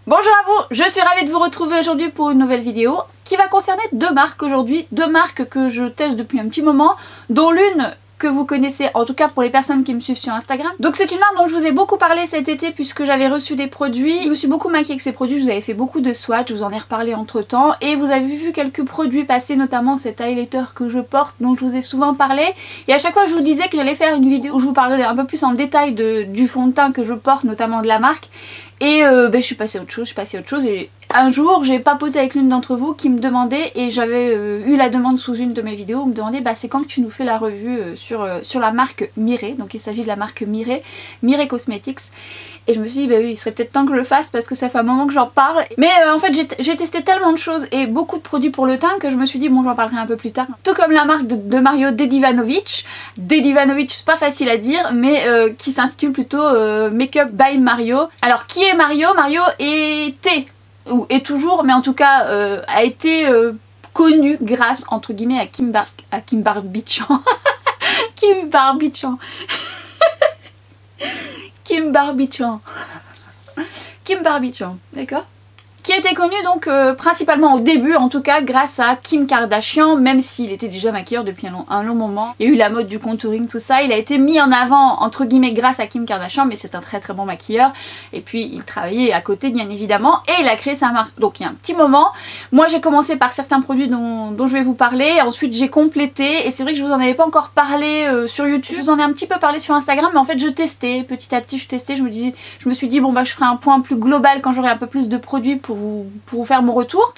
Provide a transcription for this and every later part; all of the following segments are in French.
Bonjour à vous, je suis ravie de vous retrouver aujourd'hui pour une nouvelle vidéo qui va concerner deux marques aujourd'hui, deux marques que je teste depuis un petit moment, dont l'une que vous connaissez, en tout cas pour les personnes qui me suivent sur Instagram. Donc c'est une marque dont je vous ai beaucoup parlé cet été puisque j'avais reçu des produits. Je me suis beaucoup maquillée avec ces produits, je vous avais fait beaucoup de swatchs, je vous en ai reparlé entre temps et vous avez vu quelques produits passer, notamment cet highlighter que je porte dont je vous ai souvent parlé. Et à chaque fois je vous disais que j'allais faire une vidéo où je vous parlerais un peu plus en détail du fond de teint que je porte, notamment de la marque. Et je suis passée à autre chose, et un jour j'ai papoté avec l'une d'entre vous qui me demandait, et j'avais eu la demande sous une de mes vidéos, me demandait c'est quand que tu nous fais la revue sur la marque Mireille. Donc il s'agit de la marque Mireille Cosmetics. Et je me suis dit oui, il serait peut-être temps que je le fasse parce que ça fait un moment que j'en parle. Mais en fait j'ai testé tellement de choses et beaucoup de produits pour le teint que je me suis dit bon, j'en parlerai un peu plus tard. Tout comme la marque de Mario Dedivanovic. Dedivanovic, c'est pas facile à dire, mais qui s'intitule plutôt Makeup by Mario. Alors qui est Mario? Mario était, ou est toujours, mais en tout cas a été connu grâce entre guillemets à Kim Barbichan. Kim Barbichan. Kim Barbichan. Kim Barbichan, d'accord? Qui était connu donc principalement au début, en tout cas grâce à Kim Kardashian, même s'il était déjà maquilleur depuis un long moment. Il y a eu la mode du contouring, tout ça, il a été mis en avant entre guillemets grâce à Kim Kardashian, mais c'est un très bon maquilleur. Et puis il travaillait à côté bien évidemment, et il a créé sa marque. Donc il y a un petit moment, moi j'ai commencé par certains produits dont je vais vous parler, ensuite j'ai complété, et c'est vrai que je vous en avais pas encore parlé sur YouTube, je vous en ai un petit peu parlé sur Instagram, mais en fait je testais, petit à petit je testais, je me suis dit bon bah je ferai un point plus global quand j'aurai un peu plus de produits pour vous faire mon retour.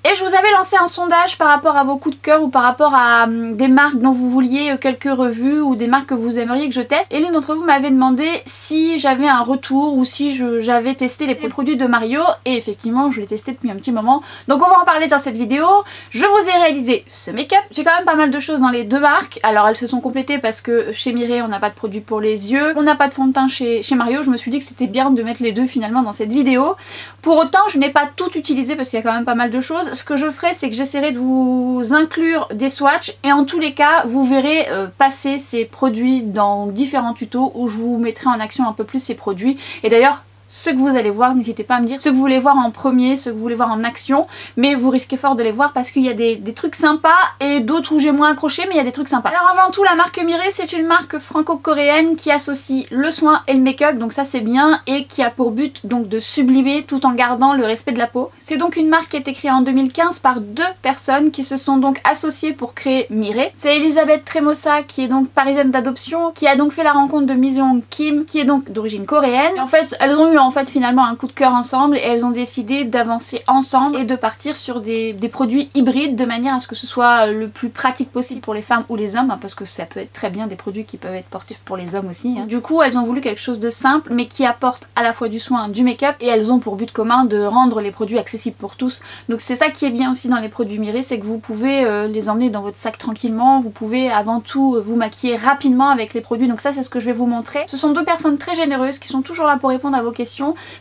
Et je vous avais lancé un sondage par rapport à vos coups de cœur ou par rapport à des marques dont vous vouliez quelques revues ou des marques que vous aimeriez que je teste. Et l'une d'entre vous m'avait demandé si j'avais un retour ou si j'avais testé les produits de Mario. Et effectivement, je l'ai testé depuis un petit moment. Donc on va en parler dans cette vidéo. Je vous ai réalisé ce make-up. J'ai quand même pas mal de choses dans les deux marques. Alors elles se sont complétées parce que chez Mireille on n'a pas de produit pour les yeux. On n'a pas de fond de teint chez Mario. Je me suis dit que c'était bien de mettre les deux finalement dans cette vidéo. Pour autant, je n'ai pas tout utilisé parce qu'il y a quand même pas mal de choses. Ce que je ferai, c'est que j'essaierai de vous inclure des swatchs et en tous les cas vous verrez passer ces produits dans différents tutos où je vous mettrai en action un peu plus ces produits. Et d'ailleurs ce que vous allez voir, n'hésitez pas à me dire ce que vous voulez voir en premier, ce que vous voulez voir en action, mais vous risquez fort de les voir parce qu'il y a des trucs sympas et d'autres où j'ai moins accroché, mais il y a des trucs sympas. Alors avant tout, la marque Mireille, c'est une marque franco-coréenne qui associe le soin et le make-up, donc ça c'est bien, et qui a pour but donc de sublimer tout en gardant le respect de la peau. C'est donc une marque qui a été créée en 2015 par deux personnes qui se sont donc associées pour créer Mireille. C'est Elisabeth Tremosa qui est donc parisienne d'adoption, qui a donc fait la rencontre de Mi Seung Kim, qui est donc d'origine coréenne. Et en fait, elles ont eu finalement un coup de cœur ensemble et elles ont décidé d'avancer ensemble et de partir sur des produits hybrides de manière à ce que ce soit le plus pratique possible pour les femmes ou les hommes, hein, parce que ça peut être très bien des produits qui peuvent être portés pour les hommes aussi. Hein. Du coup, elles ont voulu quelque chose de simple mais qui apporte à la fois du soin, du make-up, et elles ont pour but commun de rendre les produits accessibles pour tous. Donc c'est ça qui est bien aussi dans les produits Mireille, c'est que vous pouvez les emmener dans votre sac tranquillement, vous pouvez avant tout vous maquiller rapidement avec les produits. Donc ça c'est ce que je vais vous montrer. Ce sont deux personnes très généreuses qui sont toujours là pour répondre à vos questions.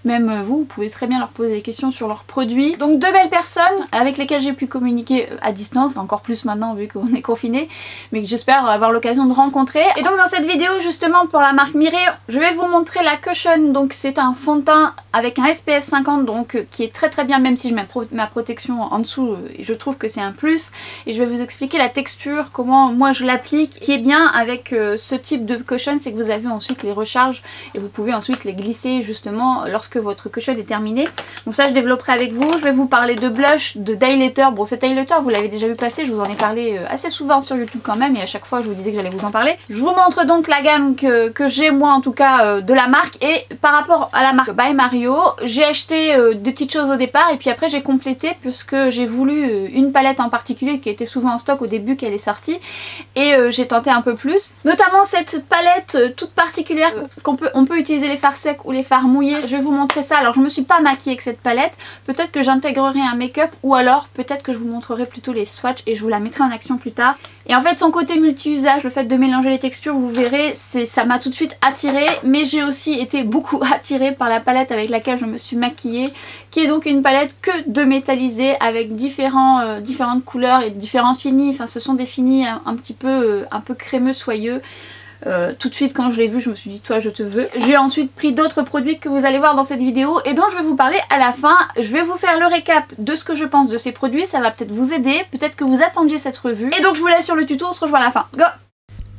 Même vous pouvez très bien leur poser des questions sur leurs produits. Donc deux belles personnes avec lesquelles j'ai pu communiquer à distance, encore plus maintenant vu qu'on est confiné, mais que j'espère avoir l'occasion de rencontrer. Et donc dans cette vidéo justement pour la marque Mireille, je vais vous montrer la Cushion. Donc c'est un fond de teint avec un SPF 50 donc qui est très bien, même si je mets ma protection en dessous, je trouve que c'est un plus. Et je vais vous expliquer la texture, comment moi je l'applique. Ce qui est bien avec ce type de Cushion, c'est que vous avez ensuite les recharges et vous pouvez ensuite les glisser justement lorsque votre cushion est terminé. Donc ça je développerai avec vous. Je vais vous parler de blush, de highlighter. Bon, cet highlighter vous l'avez déjà vu passer, je vous en ai parlé assez souvent sur YouTube quand même, et à chaque fois je vous disais que j'allais vous en parler. Je vous montre donc la gamme que j'ai moi en tout cas de la marque, et par rapport à la marque by Mario, j'ai acheté des petites choses au départ et puis après j'ai complété puisque j'ai voulu une palette en particulier qui était souvent en stock au début qu'elle est sortie, et j'ai tenté un peu plus. Notamment cette palette toute particulière on peut utiliser les fards secs ou les fards mouillés. Je vais vous montrer ça. Alors je me suis pas maquillée avec cette palette, peut-être que j'intégrerai un make-up ou alors peut-être que je vous montrerai plutôt les swatchs et je vous la mettrai en action plus tard. Et en fait son côté multi-usage, le fait de mélanger les textures, vous verrez, ça m'a tout de suite attirée, mais j'ai aussi été beaucoup attirée par la palette avec laquelle je me suis maquillée, qui est donc une palette que de métallisé avec différentes couleurs et différents finis. Enfin ce sont des finis un peu crémeux, soyeux. Tout de suite quand je l'ai vu, je me suis dit toi je te veux. J'ai ensuite pris d'autres produits que vous allez voir dans cette vidéo et dont je vais vous parler à la fin. Je vais vous faire le récap de ce que je pense de ces produits, ça va peut-être vous aider, peut-être que vous attendiez cette revue. Et donc je vous laisse sur le tuto, on se rejoint à la fin. Go!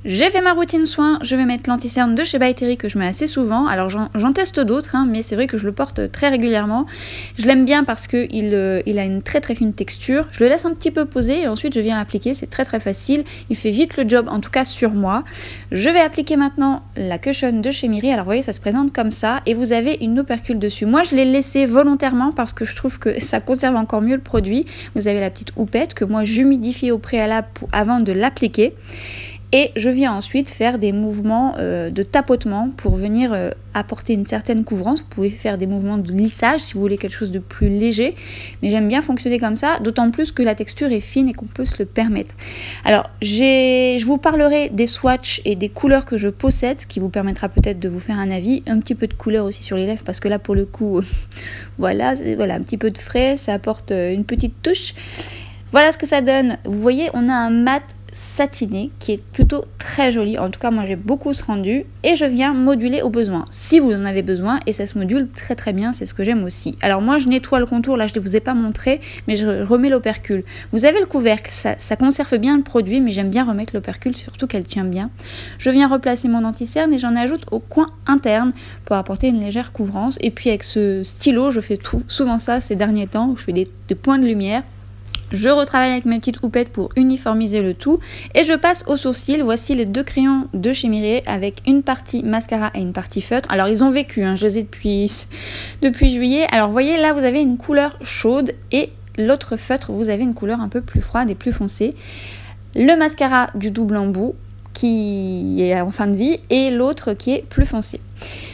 J'ai fait ma routine soin, je vais mettre l'anti-cerne de chez By Terry que je mets assez souvent. Alors j'en teste d'autres, hein, mais c'est vrai que je le porte très régulièrement. Je l'aime bien parce qu'il a une très très fine texture. Je le laisse un petit peu poser et ensuite je viens l'appliquer, c'est très très facile. Il fait vite le job, en tout cas sur moi. Je vais appliquer maintenant la Cushion de chez Miri. Alors vous voyez, ça se présente comme ça et vous avez une opercule dessus. Moi je l'ai laissé volontairement parce que je trouve que ça conserve encore mieux le produit. Vous avez la petite houppette que moi j'humidifie au préalable avant de l'appliquer. Et je viens ensuite faire des mouvements de tapotement pour venir apporter une certaine couvrance. Vous pouvez faire des mouvements de lissage si vous voulez quelque chose de plus léger. Mais j'aime bien fonctionner comme ça, d'autant plus que la texture est fine et qu'on peut se le permettre. Alors, je vous parlerai des swatchs et des couleurs que je possède, ce qui vous permettra peut-être de vous faire un avis. Un petit peu de couleur aussi sur les lèvres, parce que là, pour le coup, voilà, un petit peu de frais, ça apporte une petite touche. Voilà ce que ça donne. Vous voyez, on a un mat satiné qui est plutôt très joli, en tout cas moi j'ai beaucoup ce rendu et je viens moduler au besoin si vous en avez besoin et ça se module très très bien, c'est ce que j'aime aussi. Alors moi je nettoie le contour, là je ne vous ai pas montré mais je remets l'opercule. Vous avez le couvercle, ça conserve bien le produit mais j'aime bien remettre l'opercule, surtout qu'elle tient bien. Je viens replacer mon anti-cerne et j'en ajoute au coin interne pour apporter une légère couvrance et puis avec ce stylo je fais souvent ça ces derniers temps où je fais des points de lumière. Je retravaille avec mes petites houpettes pour uniformiser le tout et je passe aux sourcils. Voici les deux crayons de chez Miri avec une partie mascara et une partie feutre. Alors ils ont vécu, hein, je les ai depuis juillet. Alors vous voyez là vous avez une couleur chaude et l'autre feutre vous avez une couleur un peu plus froide et plus foncée. Le mascara du double embout qui est en fin de vie et l'autre qui est plus foncé.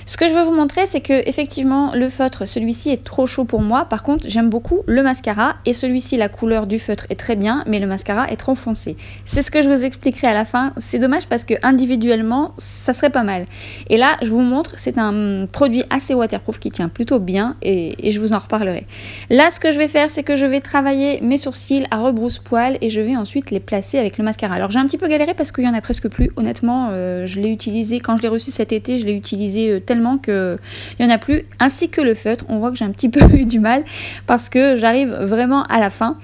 Ce que je veux vous montrer, c'est que effectivement le feutre, celui-ci est trop chaud pour moi. Par contre, j'aime beaucoup le mascara et celui-ci, la couleur du feutre est très bien, mais le mascara est trop foncé. C'est ce que je vous expliquerai à la fin. C'est dommage parce que individuellement, ça serait pas mal. Et là, je vous montre, c'est un produit assez waterproof qui tient plutôt bien et je vous en reparlerai. Là, ce que je vais faire, c'est que je vais travailler mes sourcils à rebrousse-poil et je vais ensuite les placer avec le mascara. Alors, j'ai un petit peu galéré parce qu'il y en a presque plus. Honnêtement, je l'ai utilisé quand je l'ai reçu cet été, je l'ai utilisé tellement qu'il n'y en a plus, ainsi que le feutre. On voit que j'ai un petit peu eu du mal parce que j'arrive vraiment à la fin.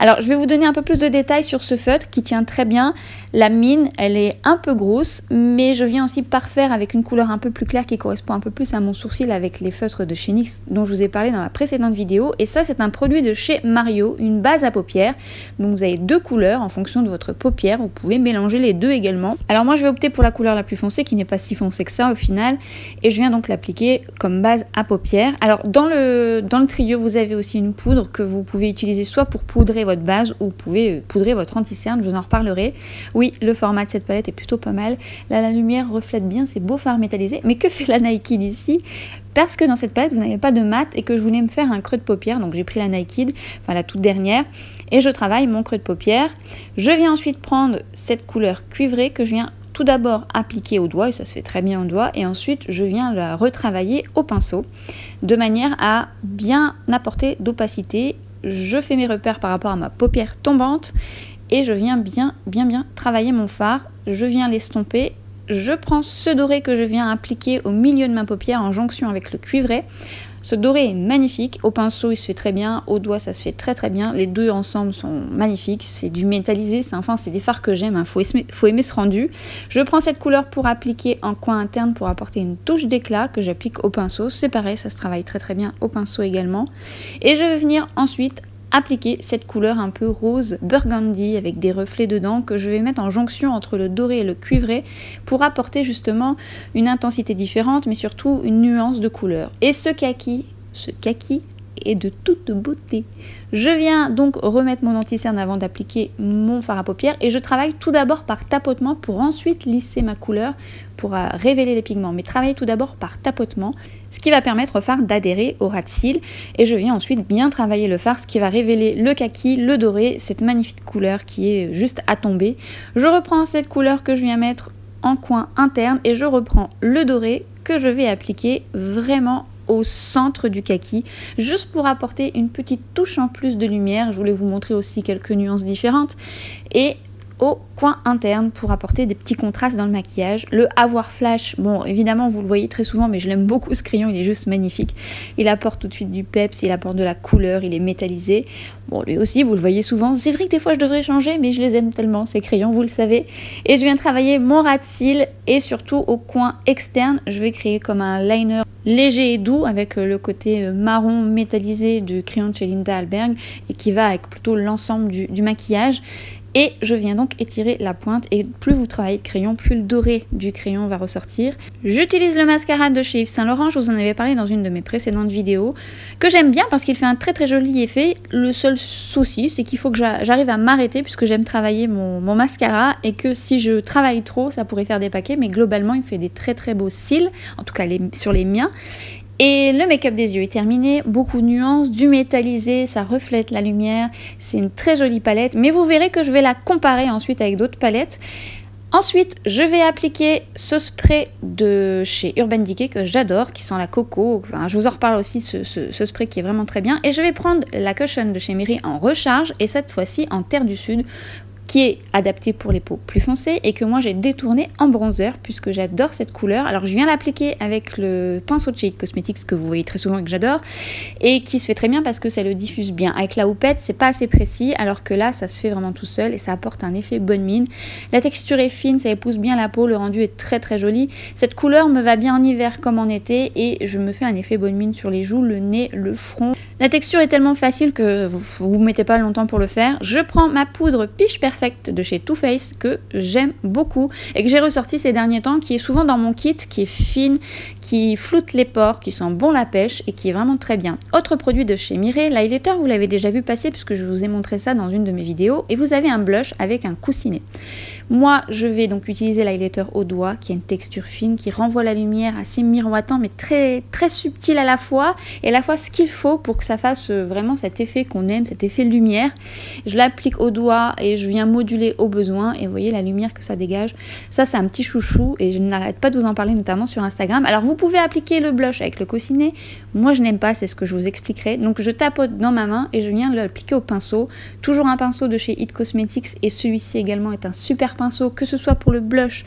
Alors je vais vous donner un peu plus de détails sur ce feutre qui tient très bien. La mine, elle est un peu grosse, mais je viens aussi parfaire avec une couleur un peu plus claire qui correspond un peu plus à mon sourcil avec les feutres de chez NYX dont je vous ai parlé dans ma précédente vidéo. Et ça, c'est un produit de chez Mario, une base à paupières. Donc vous avez deux couleurs en fonction de votre paupière. Vous pouvez mélanger les deux également. Alors moi, je vais opter pour la couleur la plus foncée qui n'est pas si foncée que ça au final. Et je viens donc l'appliquer comme base à paupières. Alors dans le trio, vous avez aussi une poudre que vous pouvez utiliser soit pour poudrer votre base ou vous pouvez poudrer votre anti-cerne, je vous en reparlerai. Oui, le format de cette palette est plutôt pas mal. Là, la lumière reflète bien ces beaux fards métallisés. Mais que fait la Nike ici? Parce que dans cette palette, vous n'avez pas de mat et que je voulais me faire un creux de paupière. Donc j'ai pris la Nike, enfin la toute dernière, et je travaille mon creux de paupière. Je viens ensuite prendre cette couleur cuivrée que je viens tout d'abord appliquer au doigt, et ça se fait très bien au doigt, et ensuite je viens la retravailler au pinceau, de manière à bien apporter d'opacité. Je fais mes repères par rapport à ma paupière tombante, et je viens bien travailler mon fard. Je viens l'estomper. Je prends ce doré que je viens appliquer au milieu de ma paupière en jonction avec le cuivré. Ce doré est magnifique, au pinceau il se fait très bien, au doigt ça se fait très bien, les deux ensemble sont magnifiques, c'est du métallisé, c'est des fards que j'aime, faut aimer ce rendu. Je prends cette couleur pour appliquer en coin interne pour apporter une touche d'éclat que j'applique au pinceau, c'est pareil, ça se travaille très bien au pinceau également. Et je vais venir ensuite appliquer cette couleur un peu rose burgundy avec des reflets dedans que je vais mettre en jonction entre le doré et le cuivré pour apporter justement une intensité différente mais surtout une nuance de couleur. Et ce kaki est de toute beauté. Je viens donc remettre mon anti-cerne avant d'appliquer mon fard à paupières et je travaille tout d'abord par tapotement pour ensuite lisser ma couleur pour révéler les pigments. Mais travaille tout d'abord par tapotement, ce qui va permettre au fard d'adhérer au ras de cils. Et je viens ensuite bien travailler le fard, ce qui va révéler le kaki, le doré, cette magnifique couleur qui est juste à tomber. Je reprends cette couleur que je viens mettre en coin interne et je reprends le doré que je vais appliquer vraiment au centre du kaki, juste pour apporter une petite touche en plus de lumière. Je voulais vous montrer aussi quelques nuances différentes. Et au coin interne pour apporter des petits contrastes dans le maquillage. Le Avoir Flash, bon évidemment vous le voyez très souvent mais je l'aime beaucoup ce crayon, il est juste magnifique. Il apporte tout de suite du peps, il apporte de la couleur, il est métallisé. Bon lui aussi vous le voyez souvent, c'est vrai que des fois je devrais changer mais je les aime tellement ces crayons, vous le savez. Et je viens travailler mon ras de cils et surtout au coin externe, je vais créer comme un liner léger et doux avec le côté marron métallisé du crayon de chez Linda Alberg et qui va avec plutôt l'ensemble du maquillage. Et je viens donc étirer la pointe et plus vous travaillez le crayon, plus le doré du crayon va ressortir. J'utilise le mascara de chez Yves Saint Laurent, je vous en avais parlé dans une de mes précédentes vidéos, que j'aime bien parce qu'il fait un très joli effet. Le seul souci, c'est qu'il faut que j'arrive à m'arrêter puisque j'aime travailler mon mascara et que si je travaille trop, ça pourrait faire des paquets, mais globalement, il fait des très beaux cils, en tout cas sur les miens. Et le make-up des yeux est terminé, beaucoup de nuances, du métallisé, ça reflète la lumière, c'est une très jolie palette, mais vous verrez que je vais la comparer ensuite avec d'autres palettes. Ensuite, je vais appliquer ce spray de chez Urban Decay que j'adore, qui sent la coco, enfin, je vous en reparle aussi, ce spray qui est vraiment très bien. Et je vais prendre la Cushion de chez Miri en recharge, et cette fois-ci en Terre du Sud, qui est adapté pour les peaux plus foncées et que moi j'ai détourné en bronzer puisque j'adore cette couleur. Alors je viens l'appliquer avec le pinceau de chez It Cosmetics que vous voyez très souvent et que j'adore et qui se fait très bien parce que ça le diffuse bien. Avec la houppette c'est pas assez précis alors que là ça se fait vraiment tout seul et ça apporte un effet bonne mine. La texture est fine, ça épouse bien la peau, le rendu est très joli. Cette couleur me va bien en hiver comme en été et je me fais un effet bonne mine sur les joues, le nez, le front. La texture est tellement facile que vous ne mettez pas longtemps pour le faire. Je prends ma poudre Peach Perfect de chez Too Faced que j'aime beaucoup et que j'ai ressorti ces derniers temps, qui est souvent dans mon kit, qui est fine, qui floute les pores, qui sent bon la pêche et qui est vraiment très bien. Autre produit de chez Mireille, l'highlighter, vous l'avez déjà vu passer puisque je vous ai montré ça dans une de mes vidéos et vous avez un blush avec un coussinet. Moi, je vais donc utiliser l'highlighter au doigt qui a une texture fine, qui renvoie la lumière assez miroitant mais très subtil à la fois et à la fois ce qu'il faut pour que ça fasse vraiment cet effet qu'on aime, cet effet lumière. Je l'applique au doigt et je viens moduler au besoin et vous voyez la lumière que ça dégage. Ça c'est un petit chouchou et je n'arrête pas de vous en parler notamment sur Instagram. Alors vous pouvez appliquer le blush avec le coussinet, moi je n'aime pas, c'est ce que je vous expliquerai. Donc je tapote dans ma main et je viens l'appliquer au pinceau. Toujours un pinceau de chez It Cosmetics et celui-ci également est un super pinceau, que ce soit pour le blush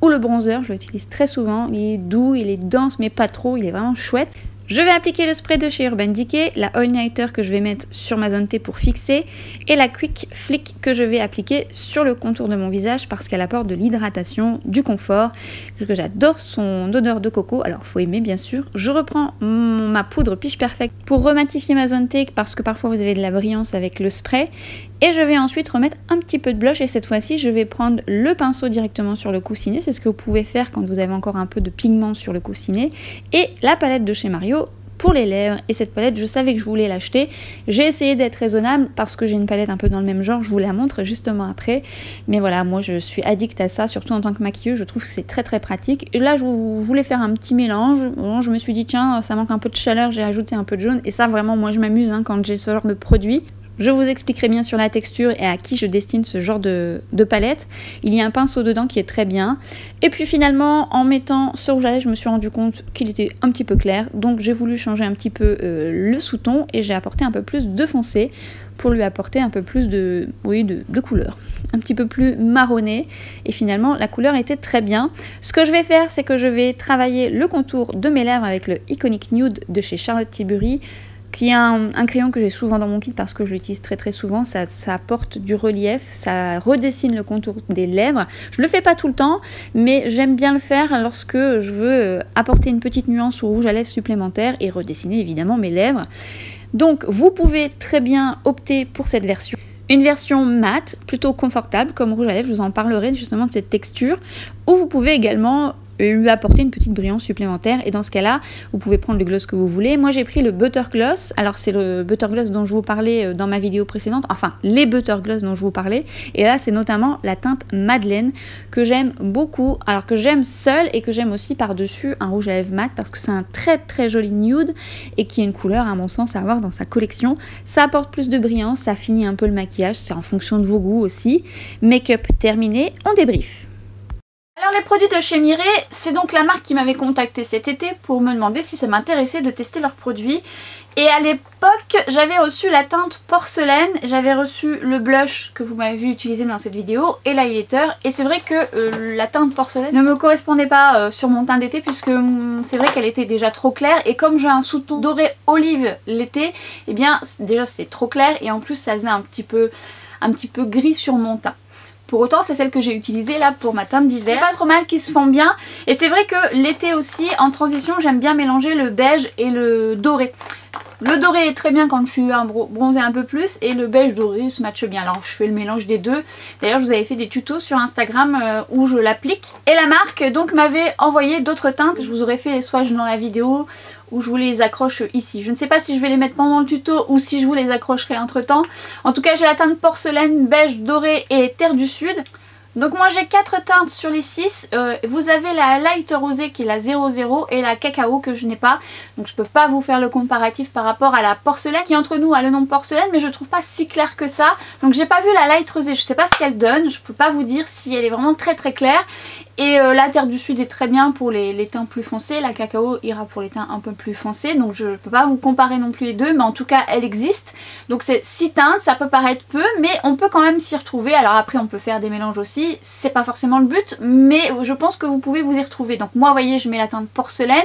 ou le bronzer, je l'utilise très souvent. Il est doux, il est dense mais pas trop, il est vraiment chouette. Je vais appliquer le spray de chez Urban Decay, la Oil Nighter que je vais mettre sur ma zone T pour fixer et la Quick Flick que je vais appliquer sur le contour de mon visage parce qu'elle apporte de l'hydratation, du confort, que j'adore son odeur de coco, alors faut aimer bien sûr. Je reprends ma poudre Peach Perfect pour rematifier ma zone T parce que parfois vous avez de la brillance avec le spray et je vais ensuite remettre un petit peu de blush et cette fois-ci je vais prendre le pinceau directement sur le coussinet, c'est ce que vous pouvez faire quand vous avez encore un peu de pigment sur le coussinet, et la palette de chez Mario pour les lèvres. Et cette palette je savais que je voulais l'acheter, j'ai essayé d'être raisonnable parce que j'ai une palette un peu dans le même genre, je vous la montre justement après, mais voilà, moi je suis addict à ça, surtout en tant que maquilleuse, je trouve que c'est très pratique. Et là je voulais faire un petit mélange, bon, je me suis dit tiens ça manque un peu de chaleur, j'ai ajouté un peu de jaune et ça vraiment moi je m'amuse quand j'ai ce genre de produit. Je vous expliquerai bien sur la texture et à qui je destine ce genre de palette. Il y a un pinceau dedans qui est très bien. Et puis finalement, en mettant ce rouge à lèvres, je me suis rendu compte qu'il était un petit peu clair. Donc j'ai voulu changer un petit peu le sous-ton et j'ai apporté un peu plus de foncé pour lui apporter un peu plus de couleur. Un petit peu plus marronné. Et finalement, la couleur était très bien. Ce que je vais faire, c'est que je vais travailler le contour de mes lèvres avec le Iconic Nude de chez Charlotte Tilbury, qui est un crayon que j'ai souvent dans mon kit parce que je l'utilise très souvent. Ça apporte du relief, ça redessine le contour des lèvres. Je le fais pas tout le temps, mais j'aime bien le faire lorsque je veux apporter une petite nuance au rouge à lèvres supplémentaire et redessiner évidemment mes lèvres. Donc vous pouvez très bien opter pour cette version. Une version mate, plutôt confortable comme rouge à lèvres, je vous en parlerai justement de cette texture, ou vous pouvez également lui apporter une petite brillance supplémentaire et dans ce cas là vous pouvez prendre le gloss que vous voulez. Moi j'ai pris le Butter Gloss, alors c'est le Butter Gloss dont je vous parlais dans ma vidéo précédente, enfin les Butter Gloss dont je vous parlais, et là c'est notamment la teinte Madeleine que j'aime beaucoup, alors que j'aime seule et que j'aime aussi par dessus un rouge à lèvres mat parce que c'est un très joli nude et qui est une couleur à mon sens à avoir dans sa collection. Ça apporte plus de brillance, ça finit un peu le maquillage, c'est en fonction de vos goûts aussi. Make-up terminé, on débrief. Alors les produits de chez Mireille, c'est donc la marque qui m'avait contacté cet été pour me demander si ça m'intéressait de tester leurs produits. Et à l'époque, j'avais reçu la teinte porcelaine, j'avais reçu le blush que vous m'avez vu utiliser dans cette vidéo et l'highlighter. Et c'est vrai que la teinte porcelaine ne me correspondait pas sur mon teint d'été puisque c'est vrai qu'elle était déjà trop claire. Et comme j'ai un sous-ton doré olive l'été, et bien déjà c'est trop clair et en plus ça faisait un petit peu gris sur mon teint. Pour autant, c'est celle que j'ai utilisée là pour ma teinte d'hiver. Pas trop mal, qui se font bien. Et c'est vrai que l'été aussi, en transition, j'aime bien mélanger le beige et le doré. Le doré est très bien quand je suis bronzée un peu plus et le beige doré se matche bien. Alors je fais le mélange des deux. D'ailleurs je vous avais fait des tutos sur Instagram où je l'applique. Et la marque donc m'avait envoyé d'autres teintes. Je vous aurais fait les swatchs dans la vidéo où je vous les accroche ici. Je ne sais pas si je vais les mettre pendant le tuto ou si je vous les accrocherai entre temps. En tout cas j'ai la teinte porcelaine, beige, doré et terre du sud. Donc moi j'ai 4 teintes sur les 6, vous avez la light rosée qui est la 00 et la cacao que je n'ai pas. Donc je peux pas vous faire le comparatif par rapport à la porcelaine qui entre nous a le nom porcelaine mais je trouve pas si claire que ça. Donc j'ai pas vu la light rosée, je sais pas ce qu'elle donne, je peux pas vous dire si elle est vraiment très claire. Et la terre du sud est très bien pour les teints plus foncés, la cacao ira pour les teints un peu plus foncés, donc je ne peux pas vous comparer non plus les deux, mais en tout cas elle existe. Donc c'est 6 teintes, ça peut paraître peu, mais on peut quand même s'y retrouver. Alors après on peut faire des mélanges aussi, c'est pas forcément le but, mais je pense que vous pouvez vous y retrouver. Donc moi vous voyez je mets la teinte porcelaine.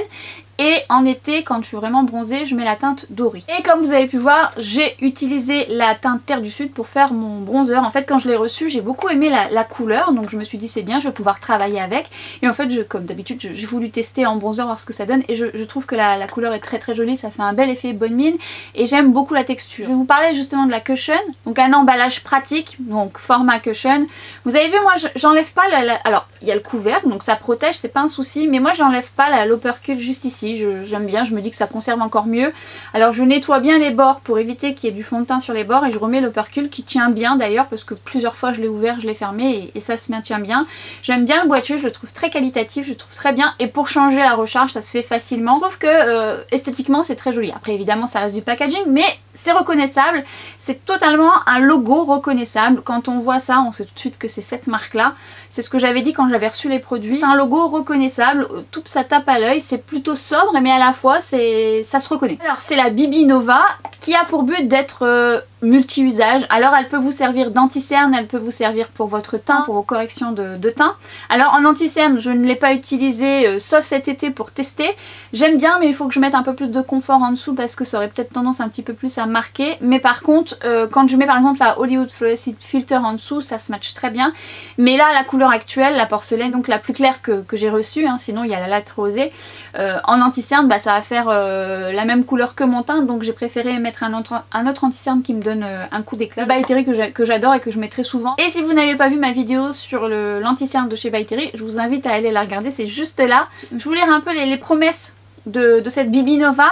Et en été, quand je suis vraiment bronzée, je mets la teinte dorée. Et comme vous avez pu voir, j'ai utilisé la teinte Terre du Sud pour faire mon bronzer. En fait, quand je l'ai reçu, j'ai beaucoup aimé la couleur. Donc je me suis dit c'est bien, je vais pouvoir travailler avec. Et en fait, comme d'habitude, j'ai voulu tester en bronzer, voir ce que ça donne. Et je trouve que la couleur est très jolie. Ça fait un bel effet bonne mine. Et j'aime beaucoup la texture. Je vais vous parler justement de la cushion. Donc un emballage pratique, donc format cushion. Vous avez vu, moi, j'enlève pas alors, il y a le couvercle, donc ça protège, c'est pas un souci. Mais moi, j'enlève pas l'opercule juste ici. J'aime bien, je me dis que ça conserve encore mieux. Alors je nettoie bien les bords pour éviter qu'il y ait du fond de teint sur les bords et je remets l'opercule qui tient bien d'ailleurs parce que plusieurs fois je l'ai ouvert, je l'ai fermé et ça se maintient bien. J'aime bien le boîtier, je le trouve très qualitatif, je le trouve très bien et pour changer la recharge ça se fait facilement. Je trouve que esthétiquement c'est très joli. Après évidemment ça reste du packaging mais c'est reconnaissable, c'est totalement un logo reconnaissable. Quand on voit ça on sait tout de suite que c'est cette marque là. C'est ce que j'avais dit quand j'avais reçu les produits. C'est un logo reconnaissable, tout ça tape à l'œil, c'est plutôt sobre mais à la fois ça se reconnaît. Alors c'est la Bibi Nova qui a pour but d'être multi-usage. Alors elle peut vous servir d'anti-cerne, elle peut vous servir pour votre teint, pour vos corrections de teint. Alors en anti-cerne je ne l'ai pas utilisé sauf cet été pour tester. J'aime bien mais il faut que je mette un peu plus de confort en dessous parce que ça aurait peut-être tendance un petit peu plus à marquer. Mais par contre quand je mets par exemple la Hollywood Fluorescent Filter en dessous ça se matche très bien. Mais là la couleur actuelle, la porcelaine, donc la plus claire que j'ai reçue, hein, sinon il y a la light rosée. En anti-cerne bah, ça va faire la même couleur que mon teint donc j'ai préféré mettre un autre anti-cerne qui me donne un coup d'éclat. By Terry que j'adore et que je mets très souvent. Et si vous n'avez pas vu ma vidéo sur l'anti-cerne de chez By Terry, je vous invite à aller la regarder, c'est juste là. Je vous lire un peu les promesses de cette Bibi Nova.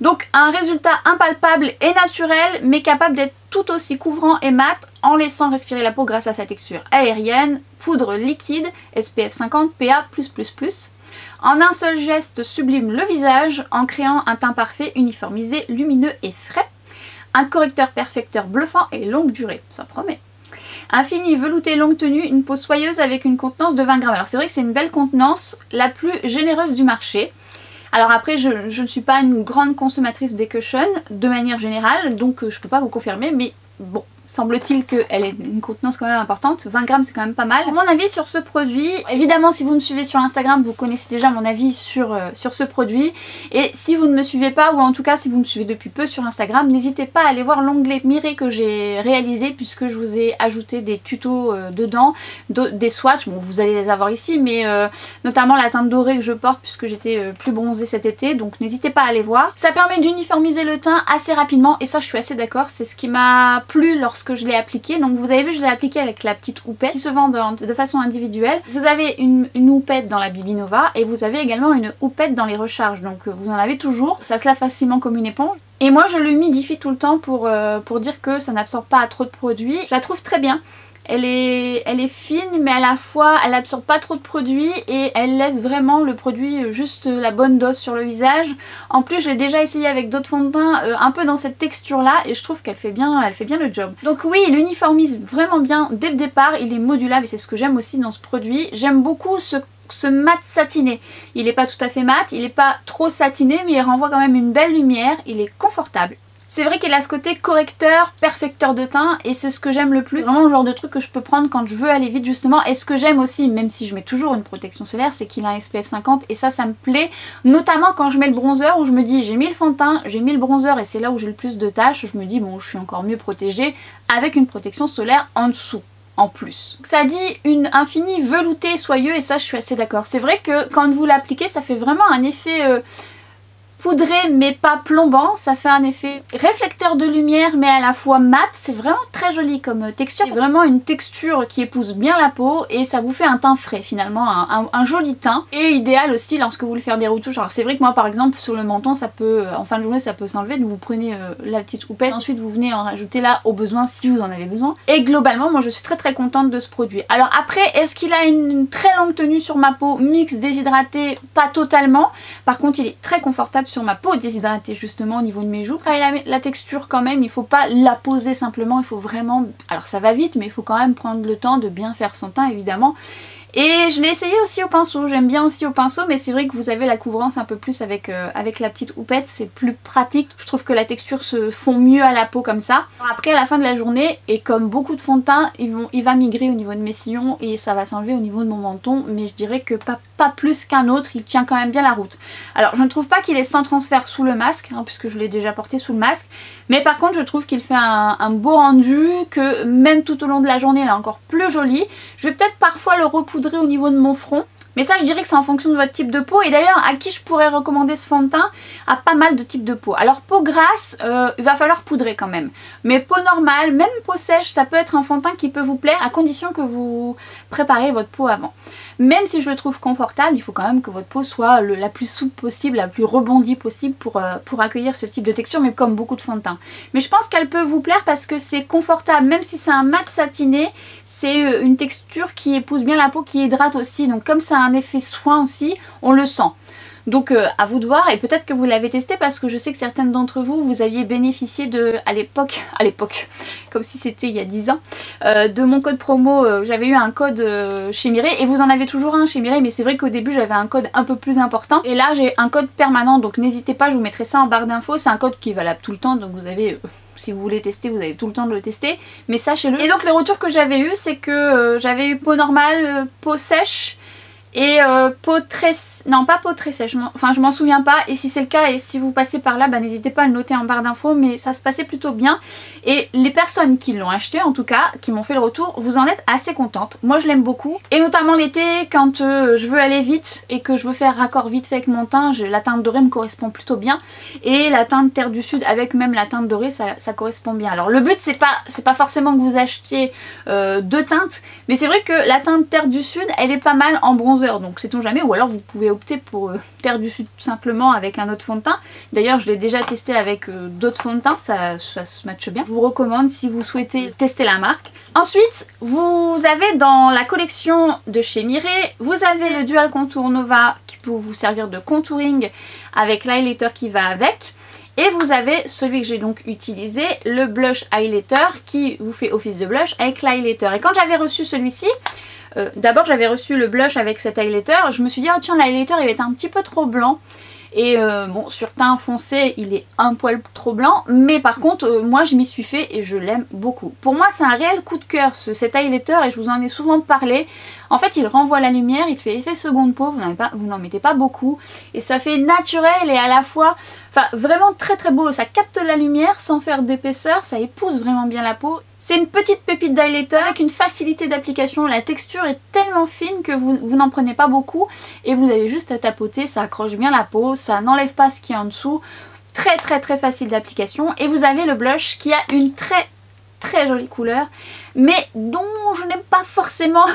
Donc un résultat impalpable et naturel mais capable d'être tout aussi couvrant et mat en laissant respirer la peau grâce à sa texture aérienne, poudre liquide, SPF 50, PA+++. En un seul geste sublime le visage en créant un teint parfait, uniformisé, lumineux et frais. Un correcteur perfecteur bluffant et longue durée, ça promet. Un fini velouté longue tenue, une peau soyeuse avec une contenance de 20 grammes. Alors c'est vrai que c'est une belle contenance, la plus généreuse du marché. Alors après je ne suis pas une grande consommatrice des cushions de manière générale, donc je peux pas vous confirmer, mais bon, semble-t-il qu'elle ait une contenance quand même importante. 20 grammes c'est quand même pas mal. Mon avis sur ce produit, évidemment si vous me suivez sur Instagram vous connaissez déjà mon avis sur ce produit. Et si vous ne me suivez pas, ou en tout cas si vous me suivez depuis peu sur Instagram, n'hésitez pas à aller voir l'onglet Mireille que j'ai réalisé puisque je vous ai ajouté des tutos dedans, des swatchs, bon vous allez les avoir ici, mais notamment la teinte dorée que je porte puisque j'étais plus bronzée cet été, donc n'hésitez pas à aller voir. Ça permet d'uniformiser le teint assez rapidement et ça je suis assez d'accord, c'est ce qui m'a plu lorsque je l'ai appliqué. Donc vous avez vu je l'ai appliqué avec la petite houppette qui se vend de façon individuelle. Vous avez une houppette dans la Bibi Nova et vous avez également une houppette dans les recharges, donc vous en avez toujours. Ça se lave facilement comme une éponge. Et moi je l'humidifie tout le temps pour dire que ça n'absorbe pas trop de produits. Je la trouve très bien. Elle est fine, mais à la fois elle absorbe pas trop de produit et elle laisse vraiment le produit juste la bonne dose sur le visage. En plus, j'ai déjà essayé avec d'autres fonds de teint un peu dans cette texture là et je trouve qu'elle fait bien le job. Donc oui, il uniformise vraiment bien dès le départ, il est modulable et c'est ce que j'aime aussi dans ce produit. J'aime beaucoup ce mat satiné. Il n'est pas tout à fait mat, il n'est pas trop satiné, mais il renvoie quand même une belle lumière, il est confortable. C'est vrai qu'il a ce côté correcteur, perfecteur de teint et c'est ce que j'aime le plus. C'est vraiment le genre de truc que je peux prendre quand je veux aller vite justement. Et ce que j'aime aussi, même si je mets toujours une protection solaire, c'est qu'il a un SPF 50 et ça me plaît. Notamment quand je mets le bronzer où je me dis j'ai mis le fond de teint, j'ai mis le bronzer et c'est là où j'ai le plus de taches. Je me dis bon, je suis encore mieux protégée avec une protection solaire en dessous. En plus. Ça dit un fini velouté, soyeux et ça je suis assez d'accord. C'est vrai que quand vous l'appliquez ça fait vraiment un effet poudré mais pas plombant, ça fait un effet réflecteur de lumière mais à la fois mat, c'est vraiment très joli comme texture. C'est vraiment une texture qui épouse bien la peau et ça vous fait un teint frais finalement, un joli teint. Et idéal aussi lorsque vous voulez faire des retouches. Alors c'est vrai que moi par exemple sur le menton ça peut, en fin de journée ça peut s'enlever, donc vous prenez la petite houppette, ensuite vous venez en rajouter là au besoin si vous en avez besoin. Et globalement moi je suis très contente de ce produit. Alors après est-ce qu'il a une très longue tenue sur ma peau, mixte, déshydratée? Pas totalement. Par contre il est très confortable sur ma peau déshydratée justement au niveau de mes joues. La texture quand même, il faut pas la poser simplement, il faut vraiment... Alors ça va vite mais il faut quand même prendre le temps de bien faire son teint évidemment. Et je l'ai essayé aussi au pinceau, j'aime bien aussi au pinceau mais c'est vrai que vous avez la couvrance un peu plus avec la petite houppette, c'est plus pratique. Je trouve que la texture se fond mieux à la peau comme ça. Après à la fin de la journée, et comme beaucoup de fonds de teint, il va migrer au niveau de mes sillons et ça va s'enlever au niveau de mon menton, mais je dirais que pas plus qu'un autre, il tient quand même bien la route. Alors je ne trouve pas qu'il est sans transfert sous le masque, hein, puisque je l'ai déjà porté sous le masque, mais par contre je trouve qu'il fait un beau rendu, que même tout au long de la journée il est encore plus joli. Je vais peut-être parfois le repoudrer au niveau de mon front. Mais ça je dirais que c'est en fonction de votre type de peau. Et d'ailleurs à qui je pourrais recommander ce fond de teint? À pas mal de types de peau. Alors peau grasse, il va falloir poudrer quand même. Mais peau normale, même peau sèche, ça peut être un fond de teint qui peut vous plaire à condition que vous préparez votre peau avant. Même si je le trouve confortable, il faut quand même que votre peau soit la plus souple possible, la plus rebondie possible pour accueillir ce type de texture, mais comme beaucoup de fonds de teint. Mais je pense qu'elle peut vous plaire parce que c'est confortable, même si c'est un mat satiné, c'est une texture qui épouse bien la peau, qui hydrate aussi. Donc comme ça a un effet soin aussi, on le sent. Donc à vous de voir et peut-être que vous l'avez testé parce que je sais que certaines d'entre vous, vous aviez bénéficié de, à l'époque, comme si c'était il y a 10 ans, de mon code promo, j'avais eu un code chez Mireille et vous en avez toujours un chez Mireille mais c'est vrai qu'au début j'avais un code un peu plus important et là j'ai un code permanent donc n'hésitez pas, je vous mettrai ça en barre d'infos, c'est un code qui est valable tout le temps donc vous avez... si vous voulez tester, vous avez tout le temps de le tester, mais sachez-le. Et donc les retours que j'avais eu, c'est que j'avais eu peau normale, peau sèche, et peau très... non pas peau très sèche, enfin je m'en souviens pas et si c'est le cas et si vous passez par là bah n'hésitez pas à le noter en barre d'infos mais ça se passait plutôt bien et les personnes qui l'ont acheté en tout cas, qui m'ont fait le retour, vous en êtes assez contentes. Moi je l'aime beaucoup et notamment l'été quand je veux aller vite et que je veux faire raccord vite fait avec mon teint, la teinte dorée me correspond plutôt bien et la teinte Terre du Sud avec même la teinte dorée ça correspond bien. Alors le but c'est pas forcément que vous achetiez deux teintes mais c'est vrai que la teinte Terre du Sud elle est pas mal en bronzer donc sait-on jamais ou alors vous pouvez opter pour Terre du Sud tout simplement avec un autre fond de teint. D'ailleurs je l'ai déjà testé avec d'autres fonds de teint, ça se matche bien. Je vous recommande si vous souhaitez tester la marque. Ensuite vous avez dans la collection de chez Mireille, vous avez le Dual Contour Nova qui peut vous servir de contouring avec l'highlighter qui va avec. Et vous avez celui que j'ai donc utilisé, le blush highlighter qui vous fait office de blush avec l'highlighter. Et quand j'avais reçu celui-ci, d'abord j'avais reçu le blush avec cet highlighter, je me suis dit oh tiens l'highlighter il va être un petit peu trop blanc. Et bon sur teint foncé il est un poil trop blanc mais par contre moi je m'y suis fait et je l'aime beaucoup. Pour moi c'est un réel coup de cœur cet highlighter et je vous en ai souvent parlé. En fait il renvoie la lumière, il fait effet seconde peau, vous n'en mettez pas beaucoup et ça fait naturel et à la fois enfin vraiment très beau, ça capte la lumière sans faire d'épaisseur, ça épouse vraiment bien la peau. C'est une petite pépite d'highlighter avec une facilité d'application, la texture est tellement fine que vous n'en prenez pas beaucoup et vous avez juste à tapoter, ça accroche bien la peau, ça n'enlève pas ce qui est en dessous, très facile d'application. Et vous avez le blush qui a une très jolie couleur mais dont je n'aime pas forcément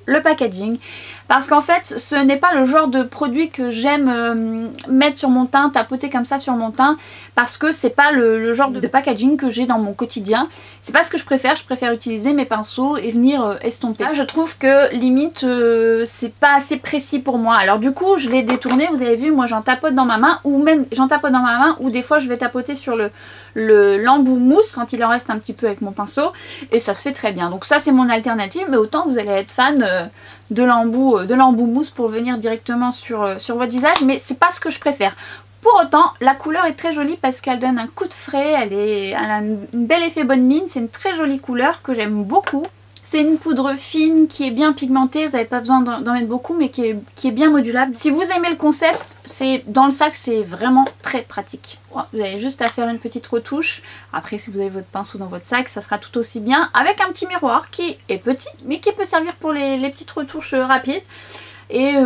le packaging. parce qu'en fait ce n'est pas le genre de produit que j'aime mettre sur mon teint, tapoter comme ça sur mon teint, parce que c'est pas le genre de packaging que j'ai dans mon quotidien. C'est pas ce que je préfère utiliser mes pinceaux et venir estomper. Là je trouve que limite c'est pas assez précis pour moi. Alors du coup je l'ai détourné, vous avez vu, moi j'en tapote dans ma main, ou même j'en tapote dans ma main, ou des fois je vais tapoter sur l'embout mousse quand il en reste un petit peu avec mon pinceau, et ça se fait très bien. Donc ça c'est mon alternative, mais autant vous allez être fan de l'embout mousse pour venir directement sur votre visage, mais c'est pas ce que je préfère. Pour autant, la couleur est très jolie parce qu'elle donne un coup de frais, elle a un bel effet bonne mine, c'est une très jolie couleur que j'aime beaucoup. C'est une poudre fine qui est bien pigmentée, vous n'avez pas besoin d'en mettre beaucoup, mais qui est bien modulable. Si vous aimez le concept, dans le sac c'est vraiment très pratique. Vous avez juste à faire une petite retouche. Après si vous avez votre pinceau dans votre sac, ça sera tout aussi bien. Avec un petit miroir qui est petit, mais qui peut servir pour les petites retouches rapides. Et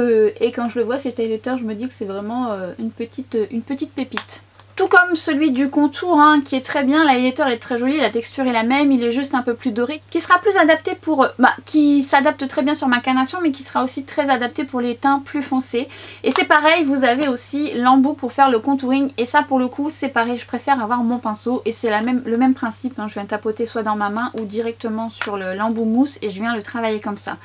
quand je le vois cet highlighter, je me dis que c'est vraiment une petite pépite. Tout comme celui du contour hein, qui est très bien, l'highlighter est très joli, la texture est la même, il est juste un peu plus doré, qui sera plus adapté pour... qui s'adapte très bien sur ma carnation, mais qui sera aussi très adapté pour les teints plus foncés. Et c'est pareil, vous avez aussi l'embout pour faire le contouring, et ça pour le coup c'est pareil, je préfère avoir mon pinceau, et c'est le même principe, hein, je viens tapoter soit dans ma main ou directement sur l'embout mousse, et je viens le travailler comme ça.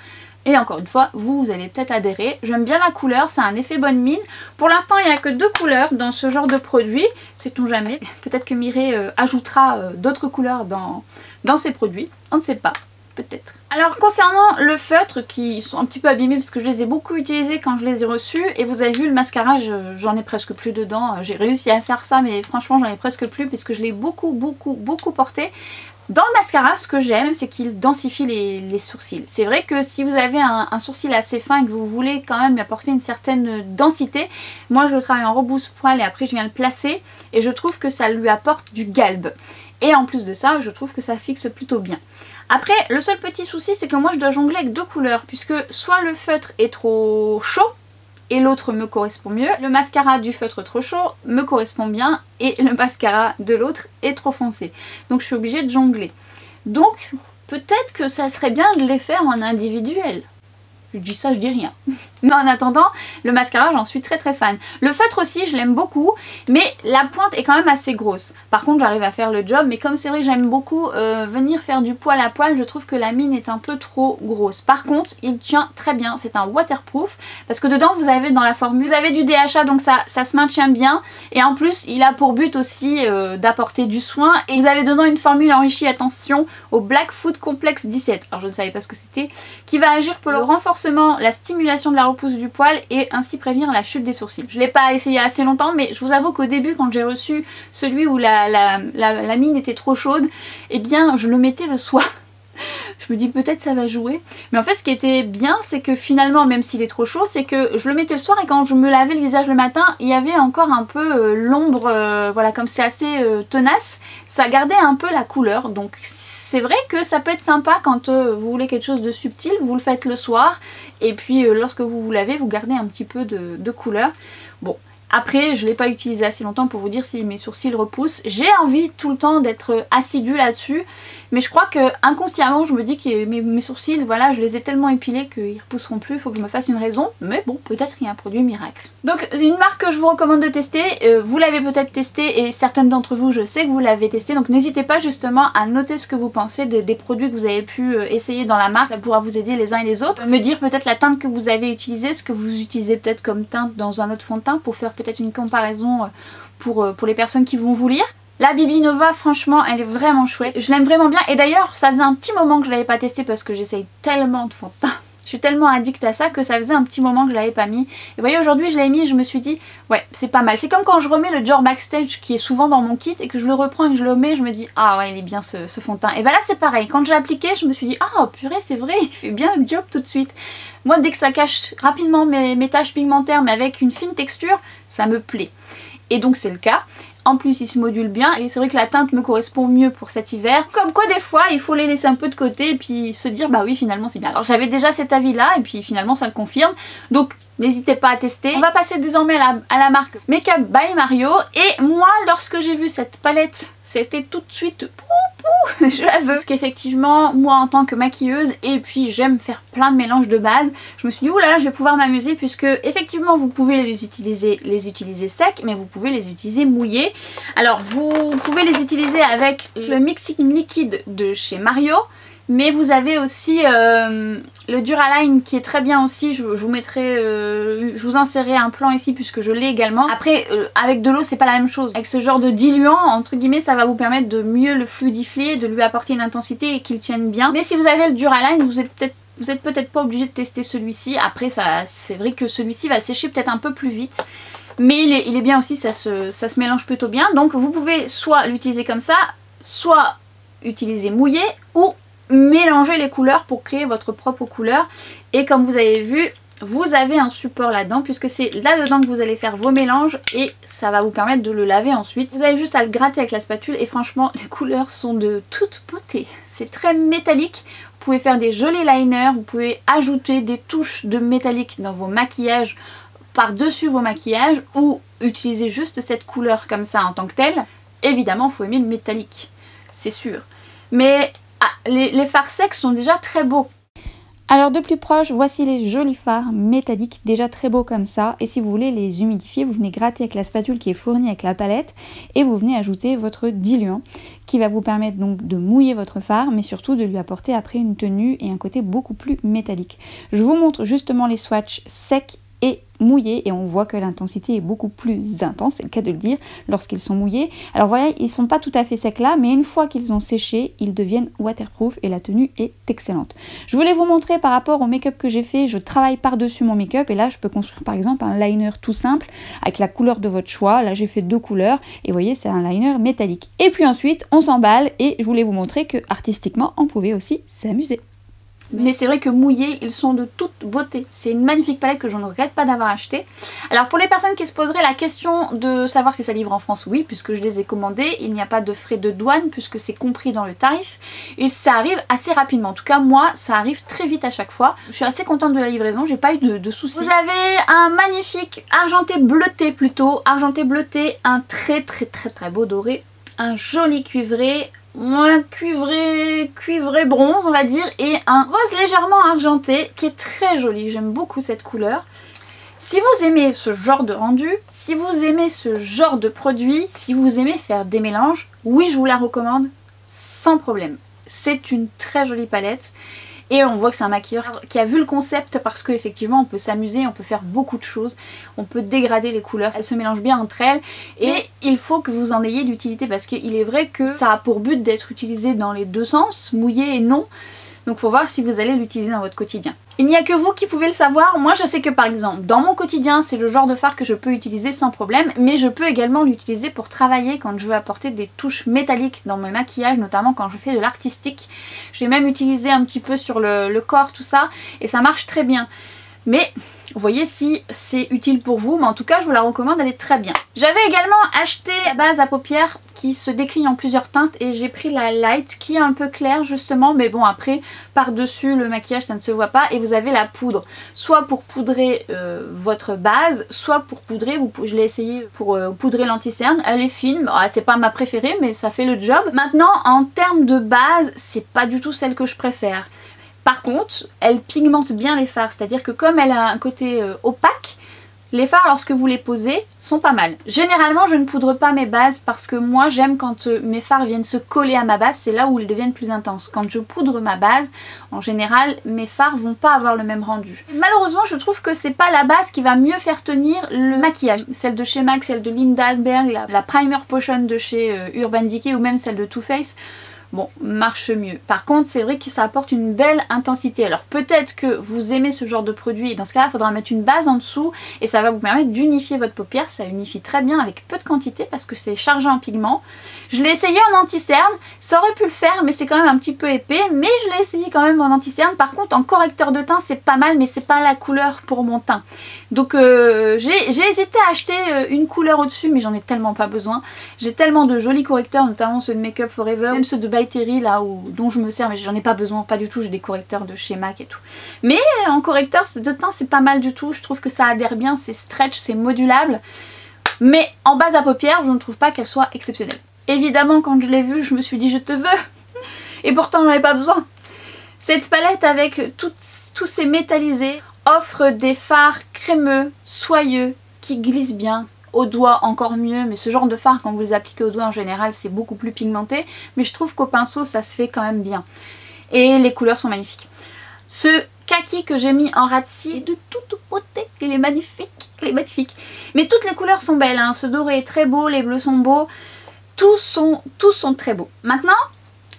Et encore une fois, vous allez peut-être adhérer. J'aime bien la couleur, ça a un effet bonne mine. Pour l'instant, il n'y a que 2 couleurs dans ce genre de produit. Sait-on jamais. Peut-être que Mireille ajoutera d'autres couleurs dans ses produits. On ne sait pas. Peut-être. Alors concernant le feutre, qui sont un petit peu abîmés parce que je les ai beaucoup utilisés quand je les ai reçus. Et vous avez vu le mascara, j'en ai presque plus dedans. J'ai réussi à faire ça, mais franchement j'en ai presque plus puisque je l'ai beaucoup porté. Dans le mascara, ce que j'aime, c'est qu'il densifie les sourcils. C'est vrai que si vous avez un sourcil assez fin et que vous voulez quand même lui apporter une certaine densité, moi je le travaille en rebrousse-poil et après je viens le placer et je trouve que ça lui apporte du galbe. Et en plus de ça, je trouve que ça fixe plutôt bien. Après, le seul petit souci, c'est que moi je dois jongler avec 2 couleurs, puisque soit le feutre est trop chaud, et l'autre me correspond mieux. Le mascara du feutre trop chaud me correspond bien et le mascara de l'autre est trop foncé. Donc je suis obligée de jongler. Donc peut-être que ça serait bien de les faire en individuel. Je dis ça, je dis rien. Mais en attendant, le mascara, j'en suis très fan. Le feutre aussi, je l'aime beaucoup, mais la pointe est quand même assez grosse. Par contre, j'arrive à faire le job, mais comme c'est vrai que j'aime beaucoup venir faire du poil à poil, je trouve que la mine est un peu trop grosse. Par contre, il tient très bien, c'est un waterproof, parce que dedans, vous avez dans la formule, vous avez du DHA, donc ça se maintient bien. Et en plus, il a pour but aussi d'apporter du soin. Et vous avez dedans une formule enrichie, attention, au Blackfoot Complex 17. Alors, je ne savais pas ce que c'était, qui va agir pour le renforcement, la stimulation de la repousse du poil et ainsi prévenir la chute des sourcils. Je ne l'ai pas essayé assez longtemps, mais je vous avoue qu'au début, quand j'ai reçu celui où la mine était trop chaude, eh bien je le mettais le soir. Je me dis peut-être ça va jouer. Mais en fait ce qui était bien, c'est que finalement, même s'il est trop chaud, c'est que je le mettais le soir et quand je me lavais le visage le matin, il y avait encore un peu l'ombre, voilà, comme c'est assez tenace, ça gardait un peu la couleur. Donc c'est vrai que ça peut être sympa quand vous voulez quelque chose de subtil, vous le faites le soir et puis lorsque vous vous lavez, vous gardez un petit peu de couleur. Bon. Après, je ne l'ai pas utilisé assez longtemps pour vous dire si mes sourcils repoussent. J'ai envie tout le temps d'être assidue là-dessus. Mais je crois que inconsciemment, je me dis que mes sourcils, voilà, je les ai tellement épilés qu'ils ne repousseront plus. Il faut que je me fasse une raison. Mais bon, peut-être qu'il y a un produit miracle. Donc, une marque que je vous recommande de tester. Vous l'avez peut-être testé et certaines d'entre vous, je sais que vous l'avez testé. Donc, n'hésitez pas justement à noter ce que vous pensez des produits que vous avez pu essayer dans la marque. Ça pourra vous aider les uns et les autres. Me dire peut-être la teinte que vous avez utilisée, ce que vous utilisez peut-être comme teinte dans un autre fond de teint pour faire peut-être une comparaison pour les personnes qui vont vous lire. La Bibi Nova, franchement, elle est vraiment chouette. Je l'aime vraiment bien. Et d'ailleurs, ça faisait un petit moment que je l'avais pas testé parce que j'essaye tellement de fond de teint. Je suis tellement addict à ça que ça faisait un petit moment que je l'avais pas mis. Et vous voyez, aujourd'hui, je l'ai mis et je me suis dit, ouais, c'est pas mal. C'est comme quand je remets le Dior Backstage qui est souvent dans mon kit et que je le reprends et que je le mets, je me dis, ah ouais, il est bien ce fond de teint. Et bah là, c'est pareil. Quand j'ai appliqué, je me suis dit, ah purée, c'est vrai, il fait bien le job tout de suite. Moi, dès que ça cache rapidement mes taches pigmentaires, mais avec une fine texture, ça me plaît. Et donc, c'est le cas. En plus il se module bien et c'est vrai que la teinte me correspond mieux pour cet hiver. Comme quoi des fois il faut les laisser un peu de côté et puis se dire bah oui finalement c'est bien. Alors j'avais déjà cet avis là et puis finalement ça le confirme. Donc n'hésitez pas à tester. On va passer désormais à la marque Makeup by Mario. Et moi lorsque j'ai vu cette palette c'était tout de suite je la veux. Parce qu'effectivement, moi en tant que maquilleuse, et puis j'aime faire plein de mélanges de base, je me suis dit, oulala, je vais pouvoir m'amuser, puisque effectivement vous pouvez les utiliser secs, mais vous pouvez les utiliser mouillés. Alors vous pouvez les utiliser avec le mixing liquide de chez Mario, mais vous avez aussi le Duraline qui est très bien aussi. Je vous mettrai, je vous insérerai un plan ici puisque je l'ai également. Après avec de l'eau c'est pas la même chose. Avec ce genre de diluant entre guillemets, ça va vous permettre de mieux le fluidifier, de lui apporter une intensité et qu'il tienne bien. Mais si vous avez le Duraline, vous êtes peut-être pas obligé de tester celui-ci. Après c'est vrai que celui-ci va sécher peut-être un peu plus vite. Mais il est bien aussi, ça se mélange plutôt bien. Donc vous pouvez soit l'utiliser comme ça, soit utiliser mouillé ou mélanger les couleurs pour créer votre propre couleur. Et comme vous avez vu, vous avez un support là-dedans puisque c'est là-dedans que vous allez faire vos mélanges et ça va vous permettre de le laver ensuite. Vous avez juste à le gratter avec la spatule et franchement les couleurs sont de toute beauté. C'est très métallique. Vous pouvez faire des jolis liners, vous pouvez ajouter des touches de métallique dans vos maquillages par-dessus vos maquillages ou utiliser juste cette couleur comme ça en tant que telle. Évidemment, il faut aimer le métallique, c'est sûr. Mais les fards secs sont déjà très beaux. Alors de plus proche, voici les jolis fards métalliques, déjà très beaux comme ça. Et si vous voulez les humidifier, vous venez gratter avec la spatule qui est fournie avec la palette et vous venez ajouter votre diluant qui va vous permettre donc de mouiller votre fard, mais surtout de lui apporter après une tenue et un côté beaucoup plus métallique. Je vous montre justement les swatchs secs et mouillés et on voit que l'intensité est beaucoup plus intense, c'est le cas de le dire, lorsqu'ils sont mouillés. Alors vous voyez, ils sont pas tout à fait secs là, mais une fois qu'ils ont séché, ils deviennent waterproof et la tenue est excellente. Je voulais vous montrer par rapport au make-up que j'ai fait, je travaille par-dessus mon make-up et là je peux construire par exemple un liner tout simple avec la couleur de votre choix. Là j'ai fait 2 couleurs et vous voyez c'est un liner métallique. Et puis ensuite on s'emballe et je voulais vous montrer que artistiquement on pouvait aussi s'amuser. Mais c'est vrai que mouillés, ils sont de toute beauté. C'est une magnifique palette que je ne regrette pas d'avoir acheté. Alors pour les personnes qui se poseraient la question de savoir si ça livre en France, oui, puisque je les ai commandés. Il n'y a pas de frais de douane puisque c'est compris dans le tarif. Et ça arrive assez rapidement. En tout cas moi, ça arrive très vite à chaque fois. Je suis assez contente de la livraison, j'ai pas eu de soucis. Vous avez un magnifique argenté bleuté plutôt. Argenté bleuté, un très beau doré. Un joli cuivré. Un cuivré bronze on va dire et un rose légèrement argenté qui est très joli, j'aime beaucoup cette couleur. Si vous aimez ce genre de rendu, si vous aimez ce genre de produit, si vous aimez faire des mélanges, oui je vous la recommande sans problème. C'est une très jolie palette. Et on voit que c'est un maquilleur qui a vu le concept parce qu'effectivement on peut s'amuser, on peut faire beaucoup de choses, on peut dégrader les couleurs, elles se mélangent bien entre elles et il faut que vous en ayez l'utilité parce qu'il est vrai que ça a pour but d'être utilisé dans les deux sens, mouillé et non. Donc il faut voir si vous allez l'utiliser dans votre quotidien. Il n'y a que vous qui pouvez le savoir. Moi je sais que par exemple dans mon quotidien c'est le genre de fard que je peux utiliser sans problème, mais je peux également l'utiliser pour travailler quand je veux apporter des touches métalliques dans mes maquillages, notamment quand je fais de l'artistique. J'ai même utilisé un petit peu sur le corps tout ça et ça marche très bien. Mais vous voyez si c'est utile pour vous, mais en tout cas je vous la recommande, elle est très bien. J'avais également acheté la base à paupières qui se décline en plusieurs teintes et j'ai pris la light qui est un peu claire justement, mais bon après par dessus le maquillage ça ne se voit pas et vous avez la poudre, soit pour poudrer votre base, soit pour poudrer, je l'ai essayé pour poudrer l'anti-cerne, elle est fine, c'est pas ma préférée mais ça fait le job. Maintenant en termes de base c'est pas du tout celle que je préfère. Par contre, elle pigmente bien les fards, c'est-à-dire que comme elle a un côté opaque, les fards lorsque vous les posez sont pas mal. Généralement je ne poudre pas mes bases parce que moi j'aime quand mes fards viennent se coller à ma base, c'est là où ils deviennent plus intenses. Quand je poudre ma base, en général mes fards vont pas avoir le même rendu. Malheureusement je trouve que c'est pas la base qui va mieux faire tenir le maquillage. Celle de chez MAC, celle de Lindbergh, la Primer Potion de chez Urban Decay ou même celle de Too Faced. Bon, marche mieux. Par contre, c'est vrai que ça apporte une belle intensité. Alors peut-être que vous aimez ce genre de produit et dans ce cas-là, il faudra mettre une base en dessous et ça va vous permettre d'unifier votre paupière. Ça unifie très bien avec peu de quantité parce que c'est chargé en pigments. Je l'ai essayé en anti-cerne, ça aurait pu le faire mais c'est quand même un petit peu épais. Mais je l'ai essayé quand même en anti-cerne. Par contre, en correcteur de teint, c'est pas mal mais c'est pas la couleur pour mon teint. Donc j'ai hésité à acheter une couleur au-dessus mais j'en ai tellement pas besoin. J'ai tellement de jolis correcteurs, notamment ceux de Make Up Forever, même ceux de By Terry là dont je me sers mais j'en ai pas besoin, pas du tout, j'ai des correcteurs de chez MAC et tout. Mais en correcteur de teint c'est pas mal du tout, je trouve que ça adhère bien, c'est stretch, c'est modulable. Mais en base à paupières je ne trouve pas qu'elle soit exceptionnelle. Évidemment quand je l'ai vue je me suis dit je te veux. Et pourtant j'en ai pas besoin. Cette palette avec tous ces métallisés offre des fards crémeux, soyeux, qui glissent bien. Au doigt encore mieux, mais ce genre de fard quand vous les appliquez au doigt en général c'est beaucoup plus pigmenté, mais je trouve qu'au pinceau ça se fait quand même bien. Et les couleurs sont magnifiques. Ce kaki que j'ai mis en Razzi est de toute beauté, il est magnifique, il est magnifique. Mais toutes les couleurs sont belles, hein. Ce doré est très beau, les bleus sont beaux, tous sont très beaux. Maintenant,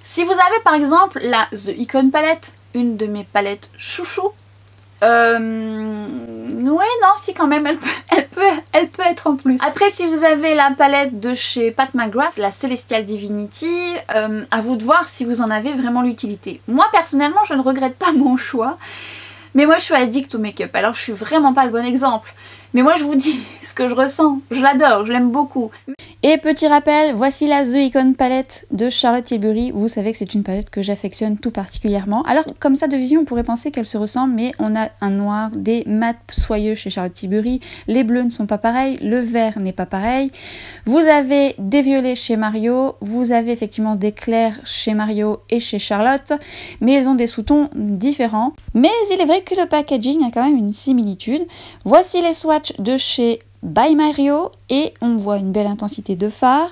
si vous avez par exemple la The Icon palette, une de mes palettes chouchou, ouais non si quand même elle peut être en plus. Après si vous avez la palette de chez Pat McGrath, la Celestial Divinity, à vous de voir si vous en avez vraiment l'utilité. Moi personnellement je ne regrette pas mon choix, mais moi je suis addict au make-up, alors je suis vraiment pas le bon exemple. Mais moi je vous dis ce que je ressens, je l'adore, je l'aime beaucoup. Et petit rappel, voici la The Icon palette de Charlotte Tilbury. Vous savez que c'est une palette que j'affectionne tout particulièrement. Alors comme ça de vision on pourrait penser qu'elles se ressemblent, mais on a un noir, des mats soyeux chez Charlotte Tilbury, les bleus ne sont pas pareils, le vert n'est pas pareil. Vous avez des violets chez Mario, vous avez effectivement des clairs chez Mario et chez Charlotte, mais elles ont des sous-tons différents. Mais il est vrai que le packaging a quand même une similitude. Voici les swatchs de chez By Mario et on voit une belle intensité de fard.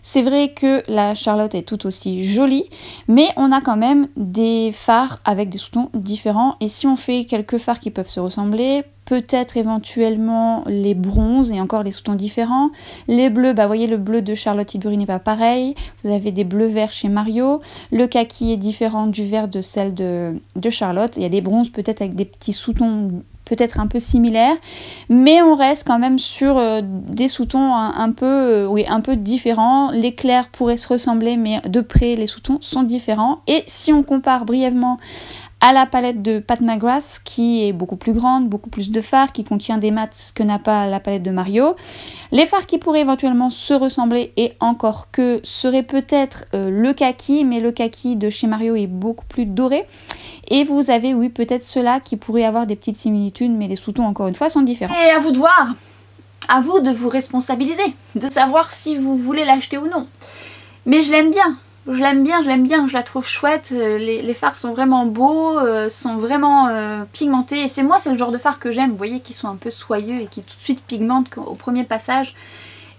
C'est vrai que la Charlotte est tout aussi jolie, mais on a quand même des fards avec des sous-tons différents. Et si on fait quelques fards qui peuvent se ressembler, peut-être éventuellement les bronzes et encore les sous-tons différents. Les bleus, bah voyez le bleu de Charlotte Tilbury n'est pas pareil. Vous avez des bleus verts chez Mario. Le kaki est différent du vert de celle de Charlotte. Il y a des bronzes peut-être avec des petits sous-tons peut-être un peu similaires, mais on reste quand même sur des sous-tons un peu différents. Les clairs pourraient se ressembler, mais de près les sous-tons sont différents. Et si on compare brièvement à la palette de Pat McGrath, qui est beaucoup plus grande, beaucoup plus de fards, qui contient des mats que n'a pas la palette de Mario. Les fards qui pourraient éventuellement se ressembler, et encore que, serait peut-être le kaki, mais le kaki de chez Mario est beaucoup plus doré. Et vous avez, oui, peut-être ceux-là qui pourraient avoir des petites similitudes, mais les sous-tons, encore une fois, sont différents. Et à vous de voir, à vous de vous responsabiliser, de savoir si vous voulez l'acheter ou non. Mais je l'aime bien. Je l'aime bien, je la trouve chouette, les fards sont vraiment beaux, sont vraiment pigmentés, et c'est le genre de fard que j'aime, vous voyez, qui sont un peu soyeux et qui tout de suite pigmentent au premier passage.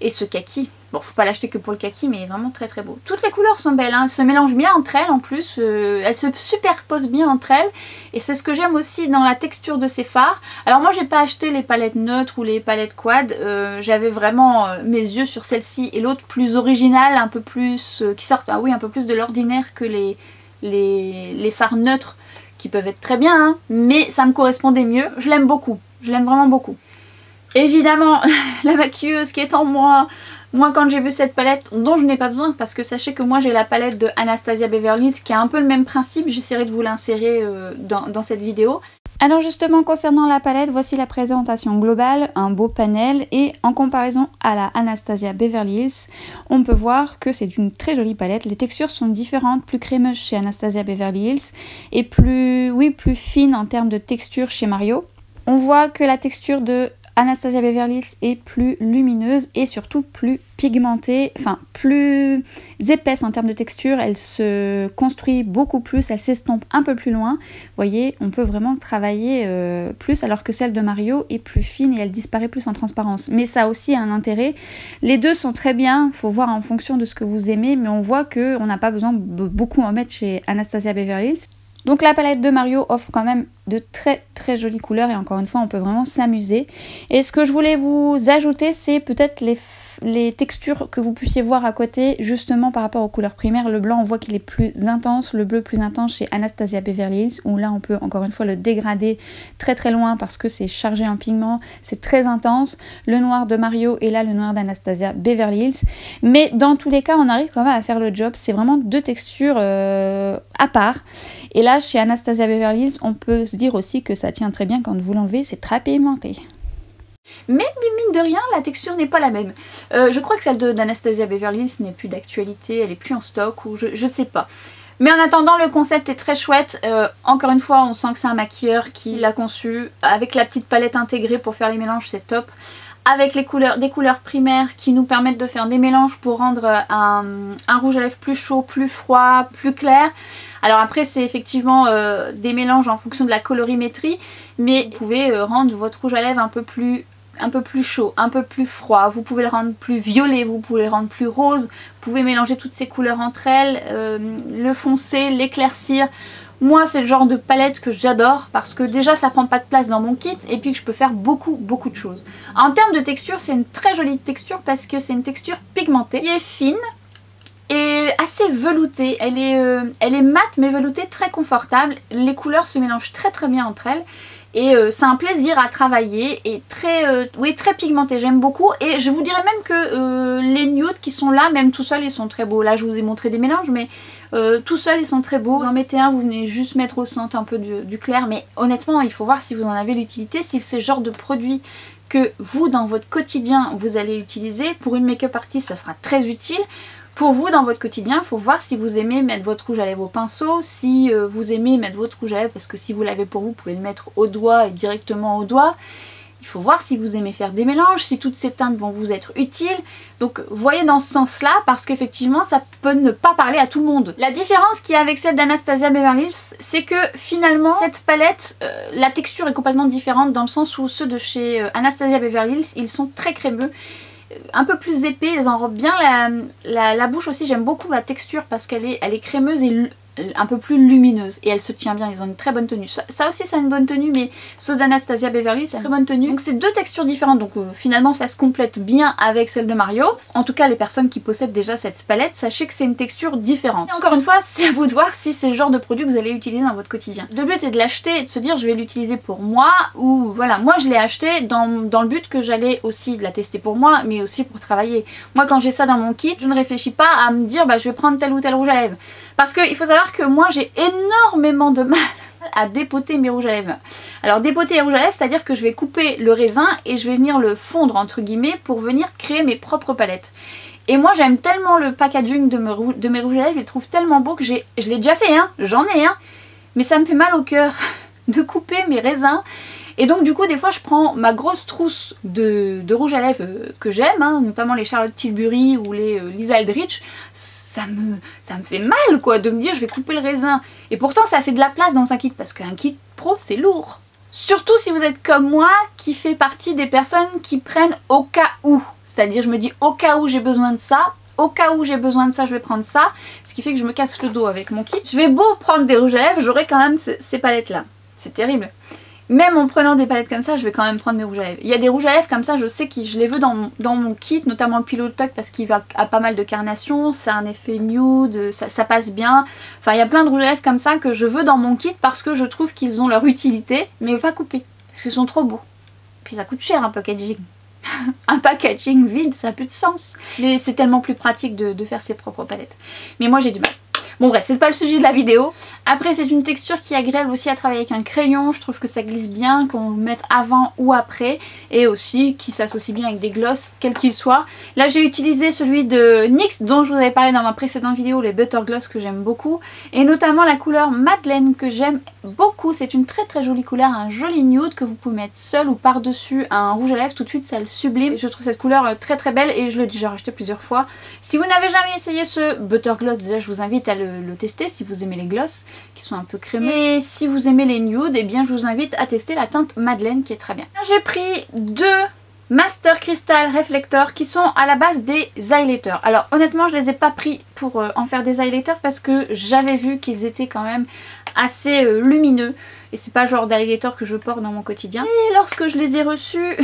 Et ce kaki, bon faut pas l'acheter que pour le kaki, mais il est vraiment très très beau. Toutes les couleurs sont belles, hein. Elles se mélangent bien entre elles en plus, elles se superposent bien entre elles, et c'est ce que j'aime aussi dans la texture de ces fards. Alors moi j'ai pas acheté les palettes neutres ou les palettes quad, j'avais vraiment mes yeux sur celle-ci et l'autre plus originale, un peu plus, qui sortent un peu plus de l'ordinaire que les fards neutres, qui peuvent être très bien, hein, mais ça me correspondait mieux. Je l'aime beaucoup, je l'aime vraiment beaucoup. Évidemment, la maquilleuse qui est en moi quand j'ai vu cette palette, dont je n'ai pas besoin, parce que sachez que moi j'ai la palette de Anastasia Beverly Hills qui a un peu le même principe, j'essaierai de vous l'insérer dans cette vidéo. Alors justement concernant la palette, voici la présentation globale, un beau panel, et en comparaison à la Anastasia Beverly Hills, on peut voir que c'est une très jolie palette. Les textures sont différentes, plus crémeuses chez Anastasia Beverly Hills et plus fines en termes de texture chez Mario. On voit que la texture de Anastasia Beverly Hills est plus lumineuse et surtout plus pigmentée, enfin plus épaisse en termes de texture, elle se construit beaucoup plus, elle s'estompe un peu plus loin. Vous voyez, on peut vraiment travailler plus, alors que celle de Mario est plus fine et elle disparaît plus en transparence. Mais ça a aussi un intérêt. Les deux sont très bien, il faut voir en fonction de ce que vous aimez, mais on voit qu'on n'a pas besoin de beaucoup en mettre chez Anastasia Beverly Hills. Donc la palette de Mario offre quand même de très très jolies couleurs et encore une fois on peut vraiment s'amuser. Et ce que je voulais vous ajouter, c'est peut-être les textures que vous puissiez voir à côté, justement par rapport aux couleurs primaires. Le blanc on voit qu'il est plus intense, le bleu plus intense chez Anastasia Beverly Hills, où là on peut encore une fois le dégrader très très loin parce que c'est chargé en pigments, c'est très intense. Le noir de Mario et là le noir d'Anastasia Beverly Hills. Mais dans tous les cas on arrive quand même à faire le job, c'est vraiment deux textures à part. Et là chez Anastasia Beverly Hills on peut se dire aussi que ça tient très bien quand vous l'enlevez, c'est très pigmenté. Mais mine de rien, la texture n'est pas la même. Je crois que celle d'Anastasia Beverly Hills n'est plus d'actualité, elle est plus en stock ou je ne sais pas. Mais en attendant, le concept est très chouette. Encore une fois, on sent que c'est un maquilleur qui l'a conçu. Avec la petite palette intégrée pour faire les mélanges, c'est top. avec les couleurs, des couleurs primaires qui nous permettent de faire des mélanges pour rendre un rouge à lèvres plus chaud, plus froid, plus clair. Alors après c'est effectivement des mélanges en fonction de la colorimétrie, mais vous pouvez rendre votre rouge à lèvres un peu plus chaud, un peu plus froid, vous pouvez le rendre plus violet, vous pouvez le rendre plus rose, vous pouvez mélanger toutes ces couleurs entre elles, le foncer, l'éclaircir. Moi c'est le genre de palette que j'adore parce que déjà ça prend pas de place dans mon kit et puis que je peux faire beaucoup de choses. En termes de texture c'est une très jolie texture parce que c'est une texture pigmentée qui est fine et assez veloutée. Elle est mate mais veloutée, très confortable. Les couleurs se mélangent très bien entre elles. Et c'est un plaisir à travailler et très pigmenté, j'aime beaucoup. Et je vous dirais même que les nudes qui sont là, même tout seuls, ils sont très beaux. Là je vous ai montré des mélanges, mais tout seuls ils sont très beaux. Vous en mettez un, vous venez juste mettre au centre un peu du clair. Mais honnêtement, il faut voir si vous en avez l'utilité, si c'est le genre de produit que vous, dans votre quotidien, vous allez utiliser. Pour une make-up artist, ça sera très utile. Pour vous, dans votre quotidien, il faut voir si vous aimez mettre votre rouge à lèvres au pinceau, si vous aimez mettre votre rouge à lèvres, parce que si vous l'avez pour vous, vous pouvez le mettre au doigt et directement au doigt. Il faut voir si vous aimez faire des mélanges, si toutes ces teintes vont vous être utiles. Donc voyez dans ce sens-là, parce qu'effectivement ça peut ne pas parler à tout le monde. La différence qu'il y a avec celle d'Anastasia Beverly Hills, c'est que finalement cette palette, la texture est complètement différente, dans le sens où ceux de chez Anastasia Beverly Hills, ils sont très crémeux, un peu plus épais, ils enrobent bien la bouche aussi. J'aime beaucoup la texture parce qu'elle est crémeuse et un peu plus lumineuse et elle se tient bien, ils ont une très bonne tenue. Ça aussi c'est une bonne tenue, mais ceux d'Anastasia Beverly c'est une très bonne tenue. Donc c'est deux textures différentes, donc finalement ça se complète bien avec celle de Mario. En tout cas les personnes qui possèdent déjà cette palette, sachez que c'est une texture différente. Et encore une fois, c'est à vous de voir si c'est le genre de produit que vous allez utiliser dans votre quotidien. Le but est de l'acheter et de se dire je vais l'utiliser pour moi, ou voilà, moi je l'ai acheté dans le but que j'allais aussi la tester pour moi, mais aussi pour travailler. Moi quand j'ai ça dans mon kit, je ne réfléchis pas à me dire bah je vais prendre tel ou tel rouge à lèvres. Parce qu'il faut savoir que moi j'ai énormément de mal à dépoter mes rouges à lèvres. Alors dépoter les rouges à lèvres, c'est à dire que je vais couper le raisin et je vais venir le fondre entre guillemets pour venir créer mes propres palettes. Et moi j'aime tellement le packaging de mes rouges à lèvres, je les trouve tellement beaux que je l'ai déjà fait, hein, j'en ai un, mais ça me fait mal au cœur de couper mes raisins. Et donc du coup des fois je prends ma grosse trousse de rouge à lèvres que j'aime, hein, notamment les Charlotte Tilbury ou les Lisa Eldridge. Ça me fait mal quoi de me dire je vais couper le raisin. Et pourtant ça fait de la place dans un kit parce qu'un kit pro c'est lourd. Surtout si vous êtes comme moi qui fait partie des personnes qui prennent au cas où. C'est-à-dire je me dis au cas où j'ai besoin de ça, au cas où j'ai besoin de ça je vais prendre ça. Ce qui fait que je me casse le dos avec mon kit. Je vais beau prendre des rouges à lèvres, j'aurai quand même ces palettes là. C'est terrible. Même en prenant des palettes comme ça, je vais quand même prendre mes rouges à lèvres. Il y a des rouges à lèvres comme ça, je sais que je les veux dans mon kit, notamment le Pillow Talk parce qu'il a pas mal de carnation, ça a un effet nude, ça passe bien. Enfin, il y a plein de rouges à lèvres comme ça que je veux dans mon kit parce que je trouve qu'ils ont leur utilité, mais pas coupés, parce qu'ils sont trop beaux. Puis ça coûte cher un packaging. Un packaging vide, ça n'a plus de sens. Mais c'est tellement plus pratique de faire ses propres palettes. Mais moi j'ai du mal. Bon bref, c'est pas le sujet de la vidéo. Après c'est une texture qui est agréable aussi à travailler avec un crayon. Je trouve que ça glisse bien, qu'on le mette avant ou après. Et aussi qui s'associe bien avec des glosses, quels qu'ils soient. Là j'ai utilisé celui de NYX dont je vous avais parlé dans ma précédente vidéo, les Butter Gloss que j'aime beaucoup. Et notamment la couleur Madeleine que j'aime beaucoup. C'est une très jolie couleur, un joli nude que vous pouvez mettre seul ou par-dessus un rouge à lèvres. Tout de suite ça le sublime. Je trouve cette couleur très belle et je l'ai déjà racheté plusieurs fois. Si vous n'avez jamais essayé ce Butter Gloss, déjà je vous invite à le tester si vous aimez les gloss qui sont un peu crémeux. Et si vous aimez les nudes, eh bien je vous invite à tester la teinte Madeleine qui est très bien. J'ai pris deux Master Crystal Reflector qui sont à la base des highlighters. Alors honnêtement je les ai pas pris pour en faire des highlighters parce que j'avais vu qu'ils étaient quand même assez lumineux et c'est pas le genre d'highlighter que je porte dans mon quotidien. Et lorsque je les ai reçus,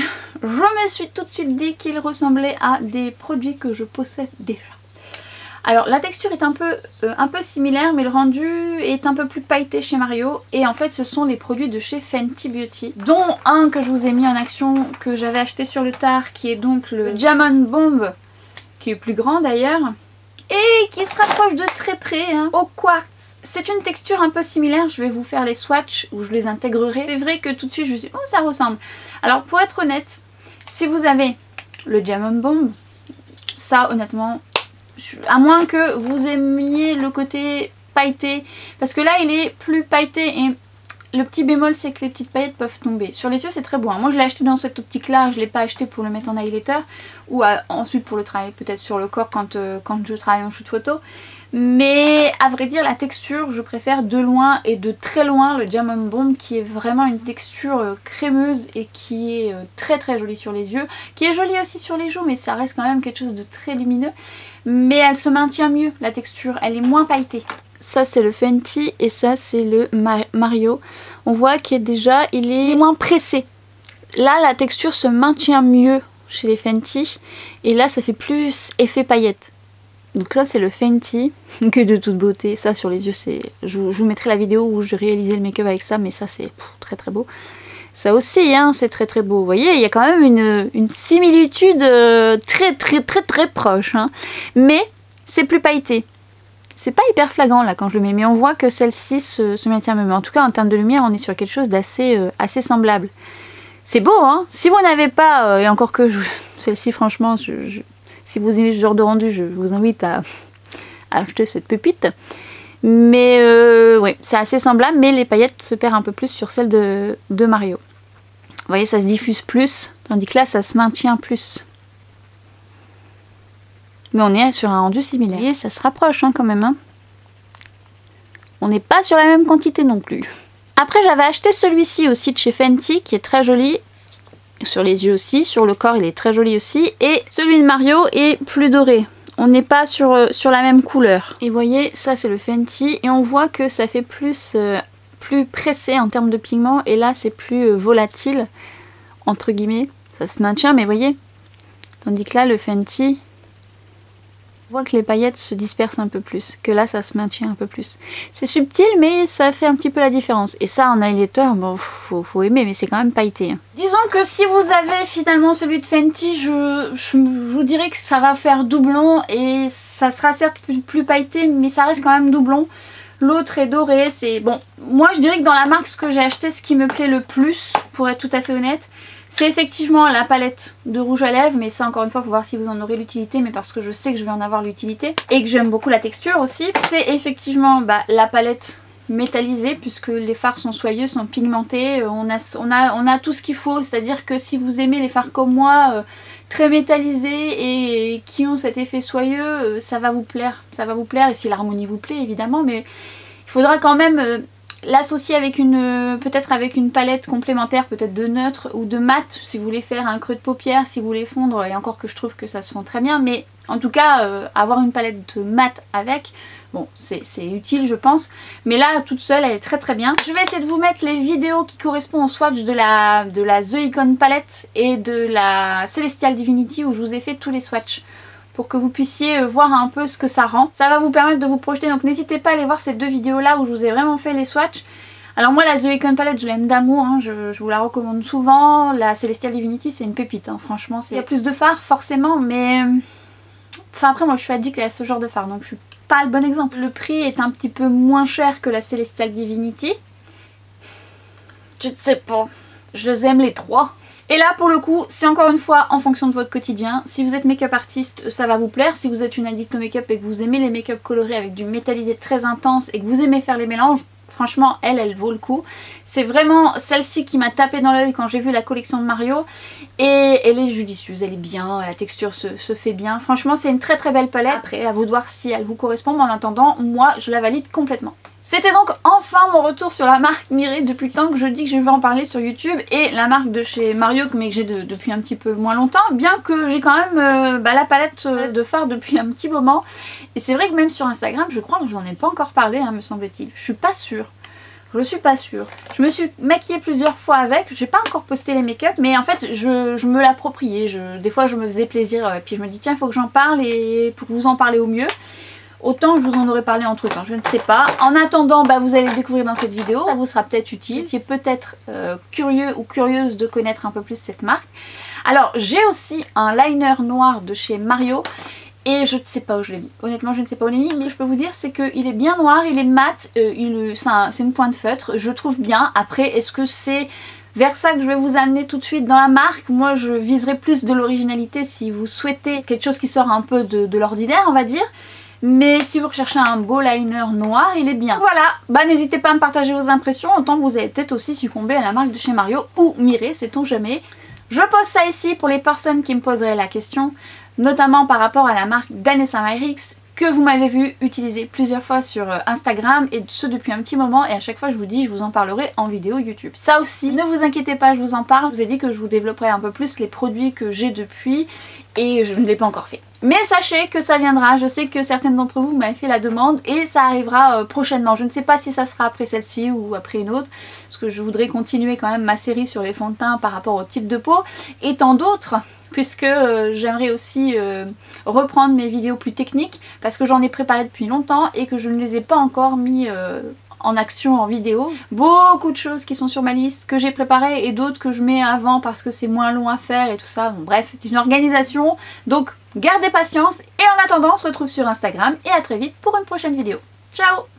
je me suis tout de suite dit qu'ils ressemblaient à des produits que je possède déjà. Alors la texture est un peu similaire mais le rendu est un peu plus pailleté chez Mario et en fait ce sont les produits de chez Fenty Beauty dont un que je vous ai mis en action que j'avais acheté sur le tard qui est donc le Diamond Bomb qui est plus grand d'ailleurs et qui se rapproche de très près hein, au quartz. C'est une texture un peu similaire, je vais vous faire les swatchs où je les intégrerai. C'est vrai que tout de suite je me suis dit oh ça ressemble. Alors pour être honnête, si vous avez le Diamond Bomb, ça honnêtement... à moins que vous aimiez le côté pailleté, parce que là il est plus pailleté et Le petit bémol, c'est que les petites paillettes peuvent tomber. Sur les yeux, c'est très beau. Moi, je l'ai acheté dans cette optique-là. Je ne l'ai pas acheté pour le mettre en highlighter. Ou ensuite pour le travailler peut-être sur le corps quand je travaille en shoot photo. Mais à vrai dire, la texture, je préfère de loin et de très loin le Diamond Bomb, qui est vraiment une texture crémeuse et qui est très très jolie sur les yeux. Qui est jolie aussi sur les joues, mais ça reste quand même quelque chose de très lumineux. Mais elle se maintient mieux, la texture. Elle est moins pailletée. Ça c'est le Fenty et ça c'est le Mario. On voit qu'il il est moins pressé. Là la texture se maintient mieux chez les Fenty et là ça fait plus effet paillette. Donc ça c'est le Fenty, que de toute beauté. Ça sur les yeux c'est... Je vous mettrai la vidéo où je réalisais le make-up avec ça, mais ça c'est très très beau. Ça aussi hein, c'est très très beau. Vous voyez, il y a quand même une similitude très proche. Hein. Mais c'est plus pailleté. C'est pas hyper flagrant là quand je le mets, mais on voit que celle-ci se maintient même. En tout cas en termes de lumière on est sur quelque chose d'assez assez semblable. C'est beau hein. Si vous n'avez pas, et encore que celle-ci franchement, si vous aimez ce genre de rendu, je vous invite à acheter cette pépite. Mais ouais, c'est assez semblable, mais les paillettes se perdent un peu plus sur celle de Mario. Vous voyez, ça se diffuse plus, tandis que là ça se maintient plus. Mais on est sur un rendu similaire. Vous voyez, ça se rapproche hein, quand même. Hein. On n'est pas sur la même quantité non plus. Après, j'avais acheté celui-ci aussi de chez Fenty, qui est très joli. Sur les yeux aussi, sur le corps, il est très joli aussi. Et celui de Mario est plus doré. On n'est pas sur la même couleur. Et vous voyez, ça c'est le Fenty. Et on voit que ça fait plus pressé en termes de pigment. Et là, c'est plus volatile, entre guillemets. Ça se maintient, mais vous voyez. Tandis que là, le Fenty... On voit que les paillettes se dispersent un peu plus, que là ça se maintient un peu plus. C'est subtil mais ça fait un petit peu la différence. Et ça en highlighter, bon faut aimer mais c'est quand même pailleté. Disons que si vous avez finalement celui de Fenty, je vous dirais que ça va faire doublon et ça sera certes plus pailleté mais ça reste quand même doublon. L'autre est doré, c'est bon. Moi je dirais que dans la marque ce que j'ai acheté, ce qui me plaît le plus, pour être tout à fait honnête, c'est effectivement la palette de rouge à lèvres, mais ça encore une fois, il faut voir si vous en aurez l'utilité, mais parce que je sais que je vais en avoir l'utilité et que j'aime beaucoup la texture aussi. C'est effectivement la palette métallisée, puisque les fards sont soyeux, sont pigmentés, on a tout ce qu'il faut, c'est-à-dire que si vous aimez les fards comme moi, très métallisés et qui ont cet effet soyeux, ça va vous plaire, et si l'harmonie vous plaît évidemment, mais il faudra quand même... l'associer avec peut-être avec une palette complémentaire, peut-être de neutre ou de mat, si vous voulez faire un creux de paupière, si vous voulez fondre, et encore que je trouve que ça se fond très bien, mais en tout cas avoir une palette mat avec, bon c'est utile je pense, mais là toute seule elle est très très bien. Je vais essayer de vous mettre les vidéos qui correspondent au swatch de la The Icon palette et de la Celestial Divinity où je vous ai fait tous les swatchs, pour que vous puissiez voir un peu ce que ça rend. Ça va vous permettre de vous projeter, donc n'hésitez pas à aller voir ces deux vidéos là où je vous ai vraiment fait les swatchs. Alors moi la The Icon Palette je l'aime d'amour, hein, je vous la recommande souvent. La Celestial Divinity c'est une pépite, hein, franchement. Il y a plus de fards forcément, mais... Enfin après moi je suis addict à ce genre de fard, donc je suis pas le bon exemple. Le prix est un petit peu moins cher que la Celestial Divinity. Je ne sais pas, je les aime les trois. Et là pour le coup c'est encore une fois en fonction de votre quotidien. Si vous êtes make-up artiste ça va vous plaire. Si vous êtes une addict au make-up et que vous aimez les make-up colorés avec du métallisé très intense et que vous aimez faire les mélanges, franchement elle vaut le coup. C'est vraiment celle-ci qui m'a tapé dans l'œil quand j'ai vu la collection de Mario. Et elle est judicieuse, elle est bien, la texture se fait bien. Franchement c'est une très très belle palette. Après à vous de voir si elle vous correspond, mais en attendant moi je la valide complètement. C'était donc enfin mon retour sur la marque Mireille. Depuis le temps que je dis que je vais en parler sur YouTube, et la marque de chez Mario mais que j'ai depuis un petit peu moins longtemps, bien que j'ai quand même la palette de fard depuis un petit moment. Et c'est vrai que même sur Instagram je crois que je vous en ai pas encore parlé, hein, me semble-t-il. Je suis pas sûre. Je suis pas sûre. Je me suis maquillée plusieurs fois avec, j'ai pas encore posté les make-up, mais en fait je me l'appropriais. Des fois je me faisais plaisir et puis je me dis tiens il faut que j'en parle et pour vous en parler au mieux. Autant je vous en aurais parlé entre temps, je ne sais pas. En attendant, vous allez le découvrir dans cette vidéo, ça vous sera peut-être utile. Si peut-être curieux ou curieuse de connaître un peu plus cette marque. Alors j'ai aussi un liner noir de chez Mario. Et je ne sais pas où je l'ai mis. Honnêtement, je ne sais pas où je l'ai mis. Mais ce que je peux vous dire, c'est qu'il est bien noir, il est mat, c'est une pointe feutre. Je trouve bien. Après, est-ce que c'est vers ça que je vais vous amener tout de suite dans la marque? Moi, je viserai plus de l'originalité si vous souhaitez quelque chose qui sort un peu de l'ordinaire, on va dire. Mais si vous recherchez un beau liner noir, il est bien. Voilà, bah n'hésitez pas à me partager vos impressions, autant que vous avez peut-être aussi succombé à la marque de chez Mario ou Mireille, sait-on jamais. Je pose ça ici pour les personnes qui me poseraient la question, notamment par rapport à la marque d'Anessa Myrix, que vous m'avez vu utiliser plusieurs fois sur Instagram et ce depuis un petit moment, et à chaque fois je vous dis je vous en parlerai en vidéo YouTube. Ça aussi, ne vous inquiétez pas, je vous en parle, je vous ai dit que je vous développerai un peu plus les produits que j'ai depuis et je ne l'ai pas encore fait. Mais sachez que ça viendra, je sais que certaines d'entre vous m'avaient fait la demande et ça arrivera prochainement. Je ne sais pas si ça sera après celle-ci ou après une autre, parce que je voudrais continuer quand même ma série sur les fonds de teint par rapport au type de peau et tant d'autres. Puisque j'aimerais aussi reprendre mes vidéos plus techniques parce que j'en ai préparé depuis longtemps et que je ne les ai pas encore mis en action en vidéo. Beaucoup de choses qui sont sur ma liste que j'ai préparées et d'autres que je mets avant parce que c'est moins long à faire et tout ça. Bon, bref, c'est une organisation, donc gardez patience et en attendant on se retrouve sur Instagram et à très vite pour une prochaine vidéo. Ciao!